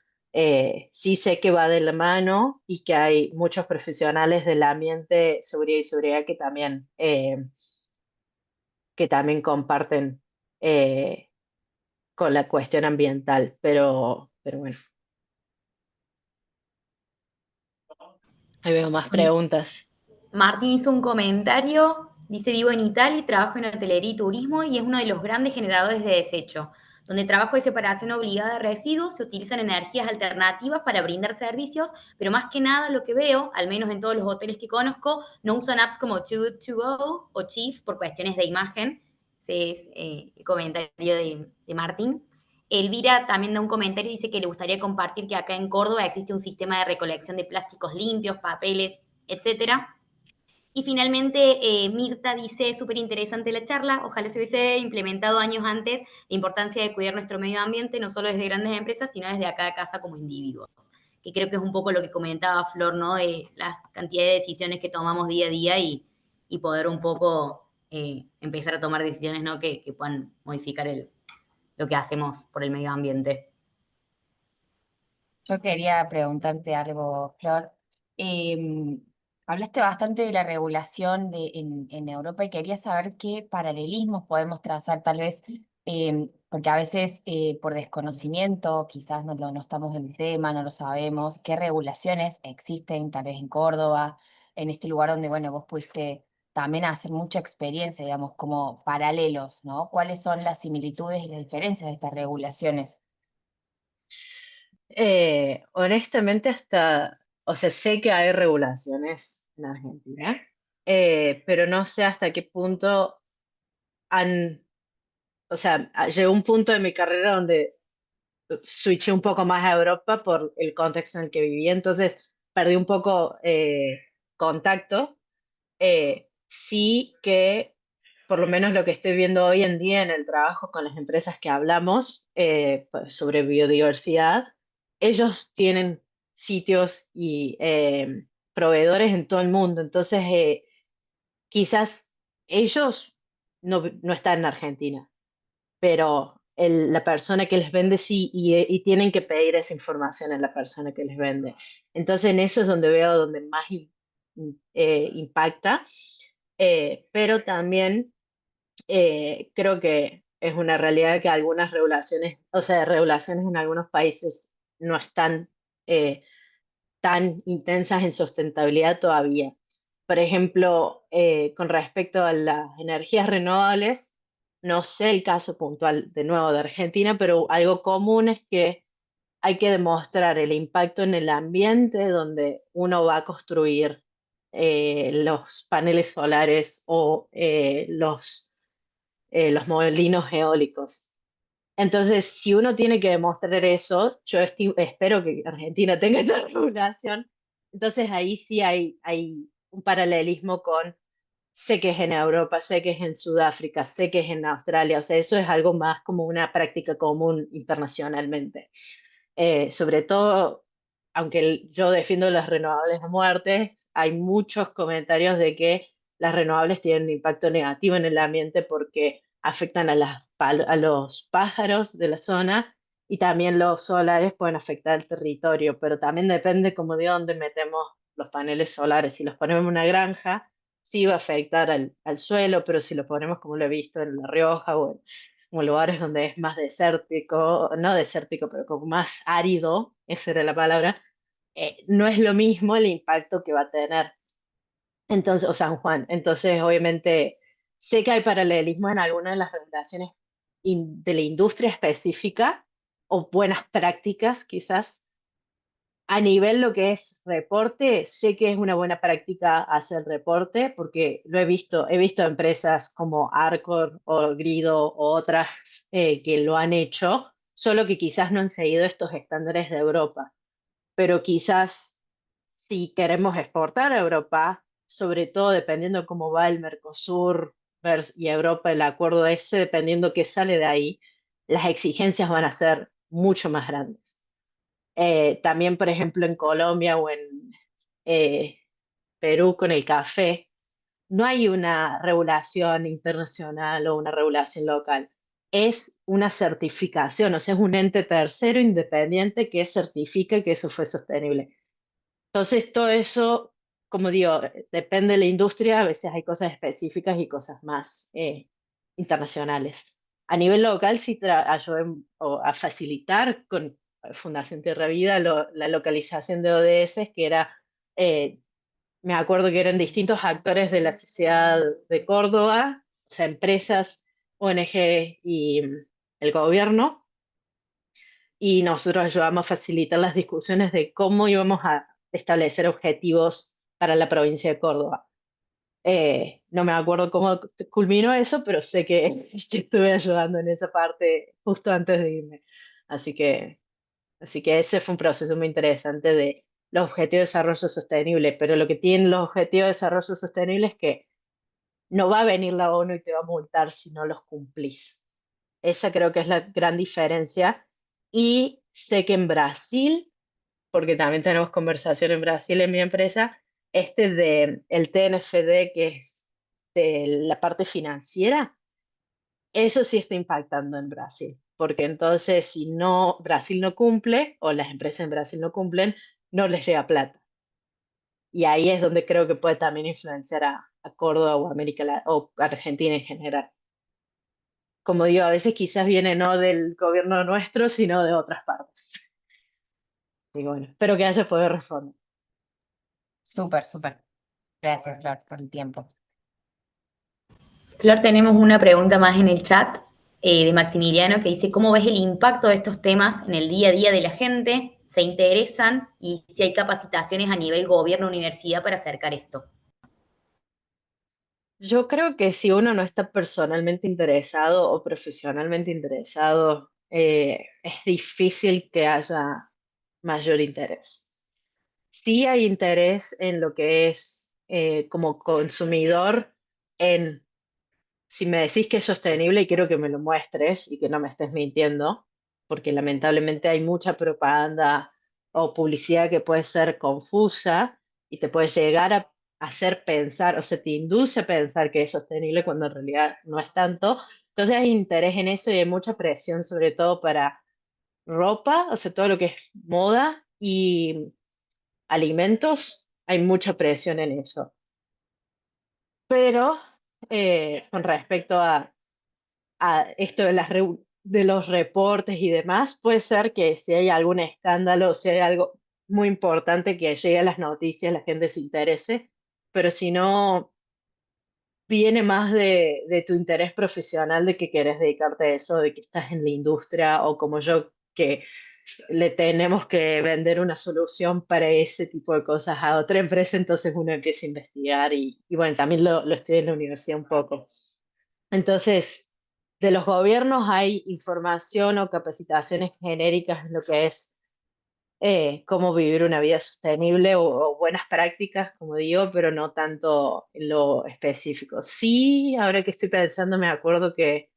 Sí sé que va de la mano y que hay muchos profesionales del ambiente, seguridad y seguridad que también comparten con la cuestión ambiental, pero bueno, ahí veo más preguntas. Martín hizo un comentario, dice, vivo en Italia y trabajo en hotelería y turismo y es uno de los grandes generadores de desecho. Donde trabajo de separación obligada de residuos, se utilizan energías alternativas para brindar servicios, pero más que nada lo que veo, al menos en todos los hoteles que conozco, no usan apps como Too Good To Go o Chief por cuestiones de imagen. Ese es el comentario de Martín. Elvira también da un comentario y dice que le gustaría compartir que acá en Córdoba existe un sistema de recolección de plásticos limpios, papeles, etcétera. Y finalmente, Mirta dice, súper interesante la charla, ojalá se hubiese implementado años antes la importancia de cuidar nuestro medio ambiente, no solo desde grandes empresas, sino desde acá a casa como individuos. Que creo que es un poco lo que comentaba Flor, ¿no? De la cantidad de decisiones que tomamos día a día y poder un poco empezar a tomar decisiones, ¿no? Que puedan modificar lo que hacemos por el medio ambiente. Yo quería preguntarte algo, Flor. Em, Hablaste bastante de la regulación en Europa y quería saber qué paralelismos podemos trazar, tal vez, porque a veces por desconocimiento, quizás no estamos en el tema, no lo sabemos, qué regulaciones existen, tal vez en Córdoba, en este lugar donde, bueno, vos pudiste también hacer mucha experiencia, digamos, como paralelos, ¿no? ¿Cuáles son las similitudes y las diferencias de estas regulaciones? Honestamente, o sea, sé que hay regulaciones en Argentina, pero no sé hasta qué punto han, o sea, llegó un punto de mi carrera donde switché un poco más a Europa por el contexto en el que vivía, entonces perdí un poco contacto. Sí que, por lo menos lo que estoy viendo hoy en día en el trabajo con las empresas que hablamos pues, sobre biodiversidad, ellos tienen sitios y proveedores en todo el mundo. Entonces, quizás ellos no están en Argentina, pero la persona que les vende sí, y tienen que pedir esa información a la persona que les vende. Entonces, en eso es donde veo donde más impacta, pero también creo que es una realidad que algunas regulaciones, o sea, regulaciones en algunos países no están tan intensas en sustentabilidad todavía. Por ejemplo, con respecto a las energías renovables, no sé el caso puntual de nuevo de Argentina, pero algo común es que hay que demostrar el impacto en el ambiente donde uno va a construir los paneles solares o los molinos eólicos. Entonces, si uno tiene que demostrar eso, yo espero que Argentina tenga esa regulación. Entonces, ahí sí hay un paralelismo con sé que es en Europa, sé que es en Sudáfrica, sé que es en Australia, o sea, eso es algo más como una práctica común internacionalmente. Sobre todo, aunque yo defiendo las renovables a muertes, hay muchos comentarios de que las renovables tienen un impacto negativo en el ambiente porque afectan a los pájaros de la zona y también los solares pueden afectar el territorio, pero también depende como de dónde metemos los paneles solares. Si los ponemos en una granja, sí va a afectar al suelo, pero si lo ponemos como lo he visto en La Rioja o como lugares donde es más desértico, no desértico, pero como más árido, esa era la palabra, no es lo mismo el impacto que va a tener. Entonces, o San Juan. Entonces, obviamente, sé que hay paralelismo en algunas de las regulaciones de la industria específica o buenas prácticas, quizás. A nivel lo que es reporte, sé que es una buena práctica hacer reporte porque lo he visto empresas como Arcor o Grido o otras que lo han hecho, solo que quizás no han seguido estos estándares de Europa. Pero quizás si queremos exportar a Europa, sobre todo dependiendo cómo va el Mercosur y Europa, el acuerdo ese, dependiendo qué sale de ahí, las exigencias van a ser mucho más grandes. También, por ejemplo, en Colombia o en eh, Perú con el café, no hay una regulación internacional o una regulación local. Es una certificación, o sea, es un ente tercero independiente que certifica que eso fue sostenible. Entonces, todo eso, como digo, depende de la industria, a veces hay cosas específicas y cosas más internacionales. A nivel local, sí ayudé a facilitar con Fundación Tierra Vida la localización de ODS, que era, me acuerdo que eran distintos actores de la sociedad de Córdoba, o sea, empresas, ONG y el gobierno, y nosotros ayudamos a facilitar las discusiones de cómo íbamos a establecer objetivos para la provincia de Córdoba. No me acuerdo cómo culminó eso, pero sé que, que estuve ayudando en esa parte justo antes de irme. Así que, así que ese fue un proceso muy interesante de los objetivos de desarrollo sostenible, pero lo que tienen los objetivos de desarrollo sostenible es que no va a venir la ONU y te va a multar si no los cumplís. Esa creo que es la gran diferencia. Y sé que en Brasil, porque también tenemos conversación en Brasil en mi empresa, este de el TNFD, que es de la parte financiera, eso sí está impactando en Brasil, porque entonces si no, Brasil no cumple o las empresas en Brasil no cumplen, no les llega plata. Y ahí es donde creo que puede también influenciar a Córdoba o o Argentina en general. Como digo, a veces quizás viene no del gobierno nuestro, sino de otras partes. Y bueno, espero que haya podido responder. Súper, súper. Gracias, Flor, por el tiempo. Flor, tenemos una pregunta más en el chat de Maximiliano que dice, ¿cómo ves el impacto de estos temas en el día a día de la gente? ¿Se interesan? Y si hay capacitaciones a nivel gobierno, universidad para acercar esto. Yo creo que si uno no está personalmente interesado o profesionalmente interesado, es difícil que haya mayor interés. Sí hay interés en lo que es como consumidor, en si me decís que es sostenible y quiero que me lo muestres y que no me estés mintiendo, porque lamentablemente hay mucha propaganda o publicidad que puede ser confusa y te puede llegar a hacer pensar, o se te induce a pensar que es sostenible cuando en realidad no es tanto. Entonces hay interés en eso y hay mucha presión, sobre todo para ropa, o sea, todo lo que es moda y alimentos, hay mucha presión en eso. Pero con respecto a esto de, de los reportes y demás, puede ser que si hay algún escándalo, si hay algo muy importante que llegue a las noticias, la gente se interese, pero si no, viene más de tu interés profesional, de que querés dedicarte a eso, de que estás en la industria o como yo, que le tenemos que vender una solución para ese tipo de cosas a otra empresa, entonces uno empieza a investigar y bueno, también lo estudié en la universidad un poco. Entonces, de los gobiernos hay información o capacitaciones genéricas en lo que es cómo vivir una vida sostenible o buenas prácticas, como digo, pero no tanto en lo específico. Sí, ahora que estoy pensando, me acuerdo que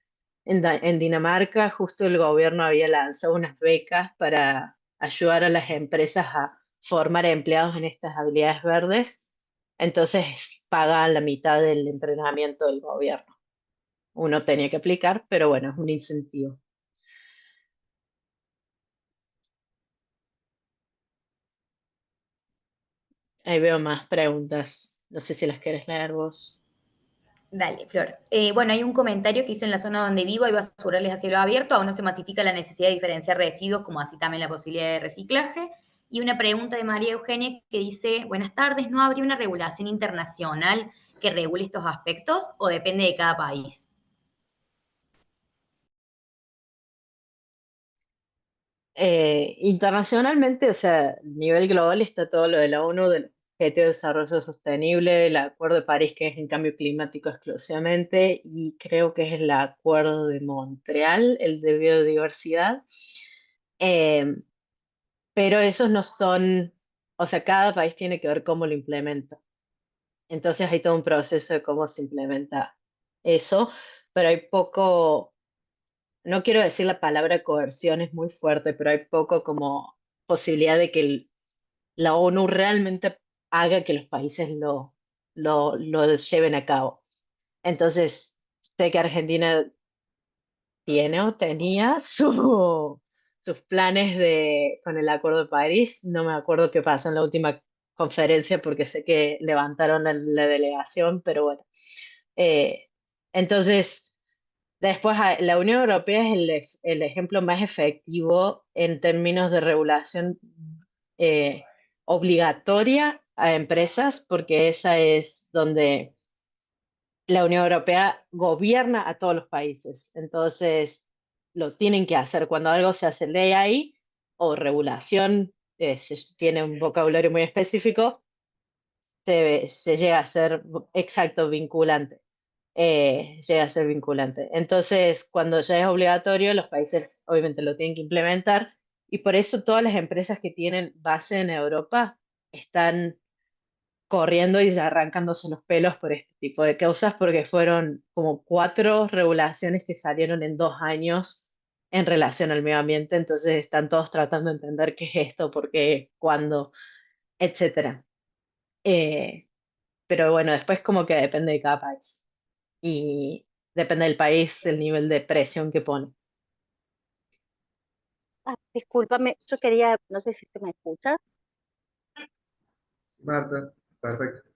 en Dinamarca justo el gobierno había lanzado unas becas para ayudar a las empresas a formar empleados en estas habilidades verdes. Entonces pagan la mitad del entrenamiento del gobierno. Uno tenía que aplicar, pero bueno, es un incentivo. Ahí veo más preguntas. No sé si las quieres leer vos. Dale, Flor. Bueno, hay un comentario que dice: en la zona donde vivo hay basurales a cielo abierto, aún no se masifica la necesidad de diferenciar residuos, como así también la posibilidad de reciclaje. Y una pregunta de María Eugenia que dice: buenas tardes, ¿no habría una regulación internacional que regule estos aspectos o depende de cada país? Internacionalmente, o sea, a nivel global está todo lo de la ONU, del Objetivo de Desarrollo Sostenible, el Acuerdo de París, que es en cambio climático exclusivamente, y creo que es el Acuerdo de Montreal, el de biodiversidad. Eh, pero esos no son, o sea, cada país tiene que ver cómo lo implementa. Entonces hay todo un proceso de cómo se implementa eso, pero hay poco, no quiero decir la palabra coerción, es muy fuerte, pero hay poco como posibilidad de que la ONU realmente haga que los países lo lleven a cabo. Entonces, sé que Argentina tiene o tenía sus planes con el Acuerdo de París. No me acuerdo qué pasó en la última conferencia porque sé que levantaron la delegación, pero bueno. Eh, entonces, después la Unión Europea es el ejemplo más efectivo en términos de regulación eh, obligatoria a empresas, porque esa es donde la Unión Europea gobierna a todos los países. Entonces, lo tienen que hacer. Cuando algo se hace ley ahí o regulación, tiene un vocabulario muy específico, se llega a ser exacto, vinculante. Llega a ser vinculante. Entonces, cuando ya es obligatorio, los países obviamente lo tienen que implementar y por eso todas las empresas que tienen base en Europa están corriendo y arrancándose los pelos por este tipo de causas, porque fueron como 4 regulaciones que salieron en 2 años en relación al medio ambiente, entonces están todos tratando de entender qué es esto, por qué, cuándo, etcétera. Eh, pero bueno, después como que depende de cada país y depende del país el nivel de presión que pone. Discúlpame, yo quería, no sé si se me escucha. Marta, perfecto.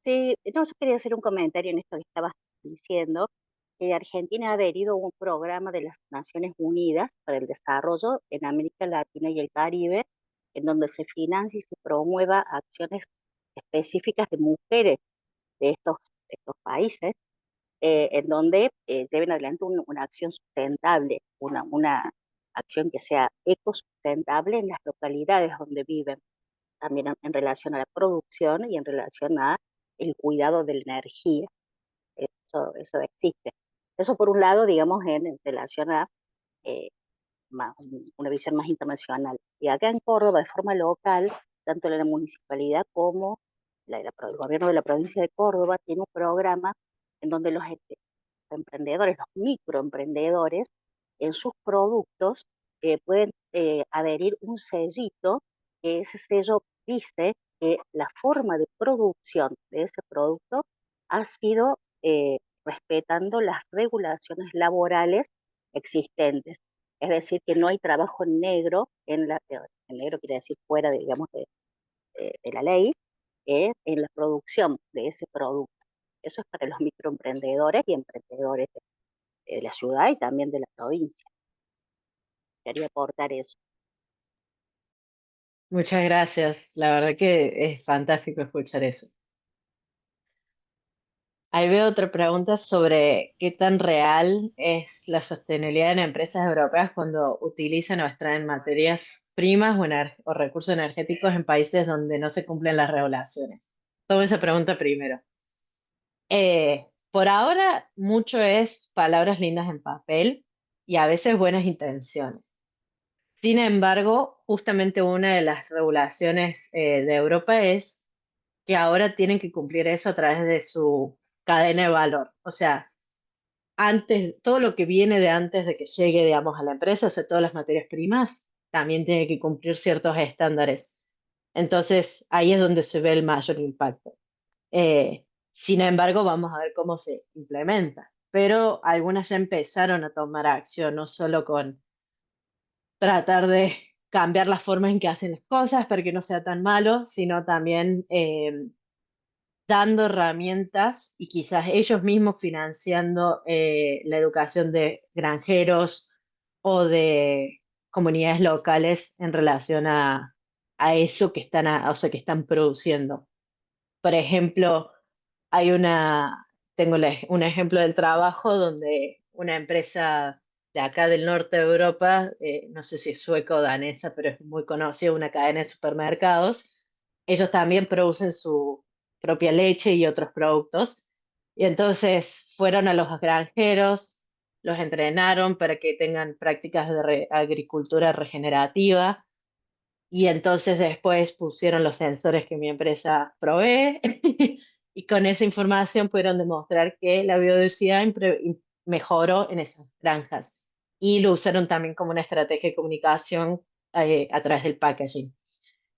Sí, no, yo quería hacer un comentario en esto que estabas diciendo, que Argentina ha adherido a un programa de las Naciones Unidas para el Desarrollo en América Latina y el Caribe, en donde se financia y se promueva acciones específicas de mujeres de estos países, en donde lleven adelante una acción sustentable, una acción que sea ecosustentable en las localidades donde viven, también en relación a la producción y en relación a el cuidado de la energía. Eso existe. Eso por un lado, digamos, en relación a eh, una visión más internacional. Y acá en Córdoba, de forma local, tanto la municipalidad como el gobierno de la provincia de Córdoba tiene un programa en donde los emprendedores, los microemprendedores, en sus productos pueden adherir un sellito, que ese sello dice que la forma de producción de ese producto ha sido respetando las regulaciones laborales existentes. Es decir, que no hay trabajo en negro, en negro quiere decir fuera, digamos, de la ley, en la producción de ese producto. Eso es para los microemprendedores y emprendedores de la ciudad y también de la provincia. Quería aportar eso. Muchas gracias, la verdad que es fantástico escuchar eso. Ahí veo otra pregunta sobre qué tan real es la sostenibilidad en empresas europeas cuando utilizan o extraen materias primas o recursos energéticos en países donde no se cumplen las regulaciones. Tomo esa pregunta primero. Por ahora, mucho es palabras lindas en papel y a veces buenas intenciones. Sin embargo, justamente una de las regulaciones de Europa es que ahora tienen que cumplir eso a través de su cadena de valor. O sea, antes, todo lo que viene de antes de que llegue, digamos, a la empresa, o sea, todas las materias primas, también tiene que cumplir ciertos estándares. Entonces, ahí es donde se ve el mayor impacto. Sin embargo, vamos a ver cómo se implementa. Pero algunas ya empezaron a tomar acción, no solo con tratar de cambiar la forma en que hacen las cosas para que no sea tan malo, sino también dando herramientas y quizás ellos mismos financiando la educación de granjeros o de comunidades locales en relación a eso que están, o sea, que están produciendo. Por ejemplo, hay tengo un ejemplo del trabajo donde una empresa de acá del norte de Europa, no sé si es sueca o danesa, pero es muy conocida, una cadena de supermercados, ellos también producen su propia leche y otros productos. Y entonces fueron a los granjeros, los entrenaron para que tengan prácticas de agricultura regenerativa y entonces después pusieron los sensores que mi empresa provee y con esa información pudieron demostrar que la biodiversidad mejoró en esas granjas. Y lo usaron también como una estrategia de comunicación a través del packaging.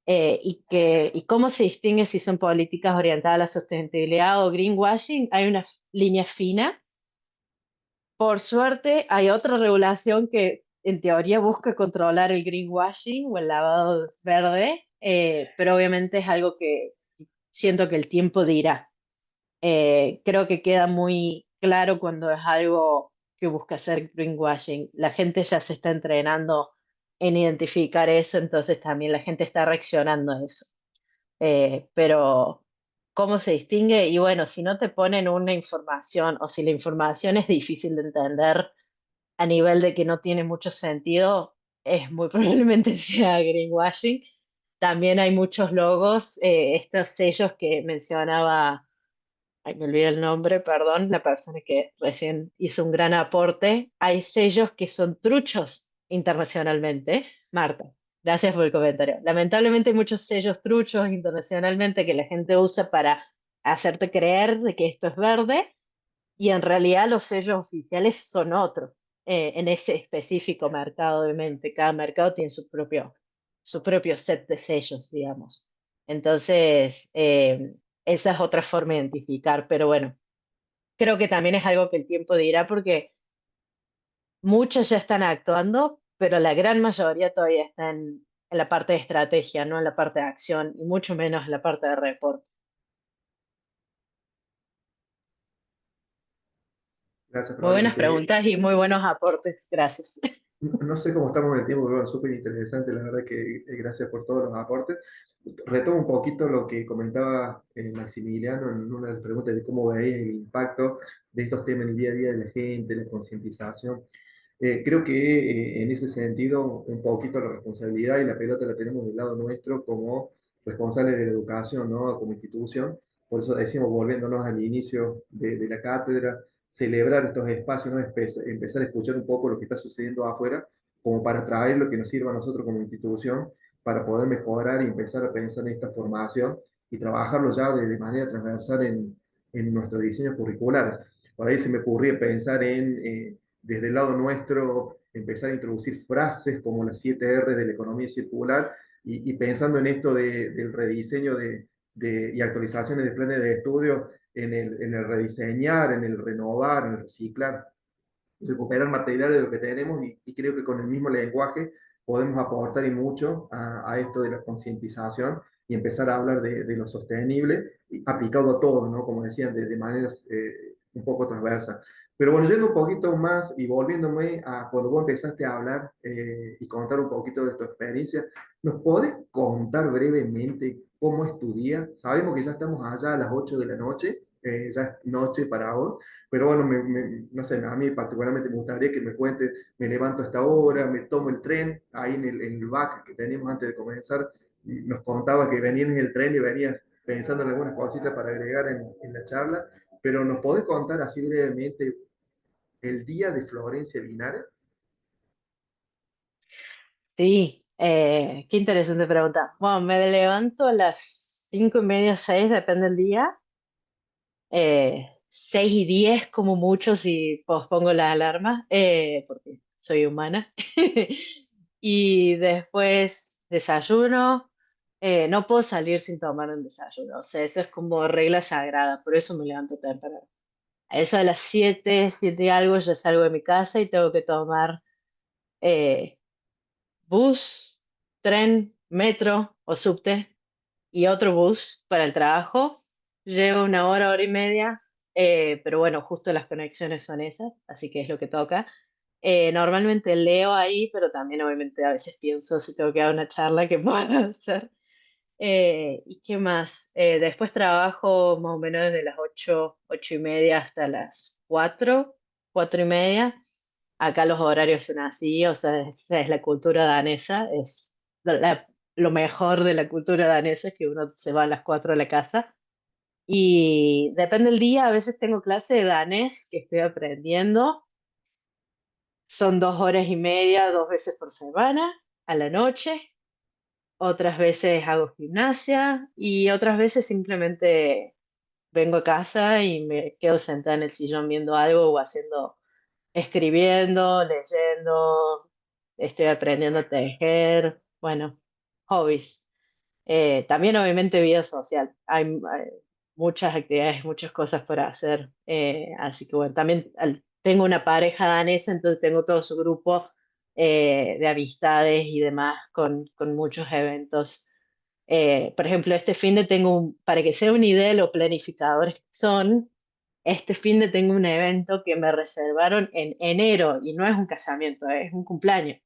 Y cómo se distingue si son políticas orientadas a la sostenibilidad o greenwashing. Hay una línea fina. Por suerte, hay otra regulación que en teoría busca controlar el greenwashing o el lavado verde, pero obviamente es algo que siento que el tiempo dirá. Creo que queda muy claro cuando es algo que busca hacer greenwashing. La gente ya se está entrenando en identificar eso, entonces también la gente está reaccionando a eso. Pero, ¿cómo se distingue? Y bueno, si no te ponen una información o si la información es difícil de entender a nivel de que no tiene mucho sentido, es muy probablemente sea greenwashing. También hay muchos logos, estos sellos que mencionaba, ay, me olvidé el nombre, perdón, la persona que recién hizo un gran aporte. Hay sellos que son truchos internacionalmente. Marta, gracias por el comentario. Lamentablemente hay muchos sellos truchos internacionalmente que la gente usa para hacerte creer de que esto es verde y en realidad los sellos oficiales son otros, en ese específico mercado, obviamente. Cada mercado tiene su propio set de sellos, digamos. Entonces, esa es otra forma de identificar, pero bueno, creo que también es algo que el tiempo dirá porque muchos ya están actuando, pero la gran mayoría todavía está en la parte de estrategia, no en la parte de acción, y mucho menos en la parte de report. Gracias, Muy buenas Florencia. preguntas y muy buenos aportes, gracias. No sé cómo estamos en el tiempo, pero súper interesante, la verdad que gracias por todos los aportes. Retomo un poquito lo que comentaba Maximiliano en una de las preguntas de cómo veis el impacto de estos temas en el día a día de la gente, la concientización. Creo que en ese sentido un poquito la responsabilidad y la pelota la tenemos del lado nuestro como responsables de la educación, ¿no? Como institución. Por eso decimos, volviéndonos al inicio de la cátedra, celebrar estos espacios, ¿no? Empezar a escuchar un poco lo que está sucediendo afuera, como para traer lo que nos sirva a nosotros como institución, para poder mejorar y empezar a pensar en esta formación y trabajarlo ya de manera transversal en nuestros diseños curriculares. Por ahí se me ocurría pensar en, desde el lado nuestro, empezar a introducir frases como las 7 R de la economía circular y pensando en esto del rediseño y actualizaciones de planes de estudio en el rediseñar, en el renovar, en el reciclar, recuperar materiales de lo que tenemos y creo que con el mismo lenguaje podemos aportar y mucho a esto de la concientización y empezar a hablar de lo sostenible aplicado a todo, ¿no? Como decían, de maneras un poco transversas. Pero bueno, yendo un poquito más y volviéndome a cuando vos empezaste a hablar y contar un poquito de tu experiencia, ¿nos podés contar brevemente cómo es tu día? Sabemos que ya estamos allá a las 8 de la noche, ya es noche para vos, pero bueno, no sé, a mí particularmente me gustaría que me cuentes, me levanto a esta hora, me tomo el tren, ahí en el back que teníamos antes de comenzar, nos contaba que venías en el tren y venías pensando en algunas cositas para agregar en la charla, pero ¿nos podés contar así brevemente el día de Florencia Linares? Sí, qué interesante pregunta. Bueno, me levanto a las 5:30, 6, depende del día. 6:10 como mucho si pospongo la alarma, porque soy humana. Y después desayuno. No puedo salir sin tomar un desayuno, o sea, eso es como regla sagrada, por eso me levanto temprano. A eso de las 7, 7 y algo ya salgo de mi casa y tengo que tomar eh, bus, tren, metro o subte y otro bus para el trabajo. Llevo una hora, hora y media, pero bueno, justo las conexiones son esas, así que es lo que toca. Normalmente leo ahí, pero también obviamente a veces pienso si tengo que dar una charla que pueda hacer. ¿Y qué más? Después trabajo más o menos desde las 8, 8:30 hasta las 4, 4:30. Acá los horarios son así, o sea, esa es la cultura danesa, es lo mejor de la cultura danesa, es que uno se va a las 4 de la casa. Y depende del día, a veces tengo clase de danés que estoy aprendiendo, son 2 horas y media, 2 veces por semana, a la noche. Otras veces hago gimnasia y otras veces simplemente vengo a casa y me quedo sentada en el sillón viendo algo o escribiendo, leyendo, estoy aprendiendo a tejer, bueno, hobbies. También obviamente vida social. Hay muchas actividades, muchas cosas para hacer. Así que bueno, también tengo una pareja danesa, entonces tengo todo su grupo de amistades y demás con muchos eventos. Por ejemplo, este fin de para que sea una idea de lo planificadores que son, este fin de tengo un evento que me reservaron en enero y no es un casamiento, es un cumpleaños.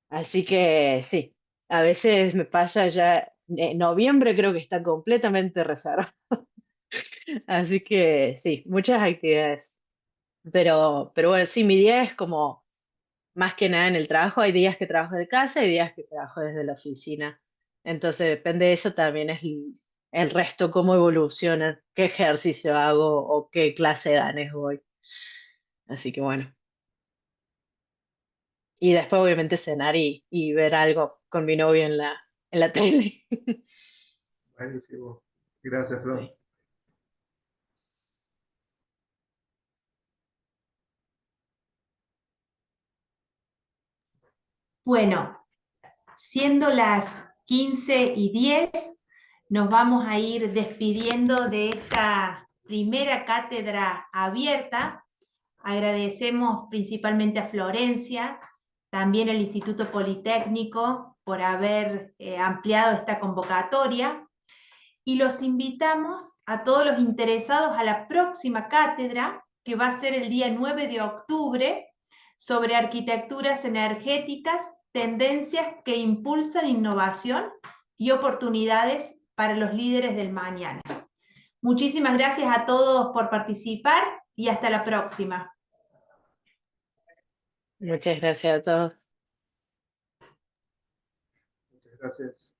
Así que sí, a veces me pasa ya, en noviembre creo que está completamente reservado. Así que sí, muchas actividades. Pero bueno, sí, mi día es como más que nada en el trabajo. Hay días que trabajo de casa y días que trabajo desde la oficina. Entonces depende de eso también es el resto, cómo evoluciona, qué ejercicio hago o qué clase de danés voy. Así que bueno. Y después obviamente cenar y ver algo con mi novio en la tele. Buenísimo. Gracias, Flor. Sí. Bueno, siendo las 15:10, nos vamos a ir despidiendo de esta primera cátedra abierta. Agradecemos principalmente a Florencia, también al Instituto Politécnico por haber ampliado esta convocatoria y los invitamos a todos los interesados a la próxima cátedra, que va a ser el día 9 de octubre, sobre arquitecturas energéticas, tendencias que impulsan innovación y oportunidades para los líderes del mañana. Muchísimas gracias a todos por participar y hasta la próxima. Muchas gracias a todos. Muchas gracias.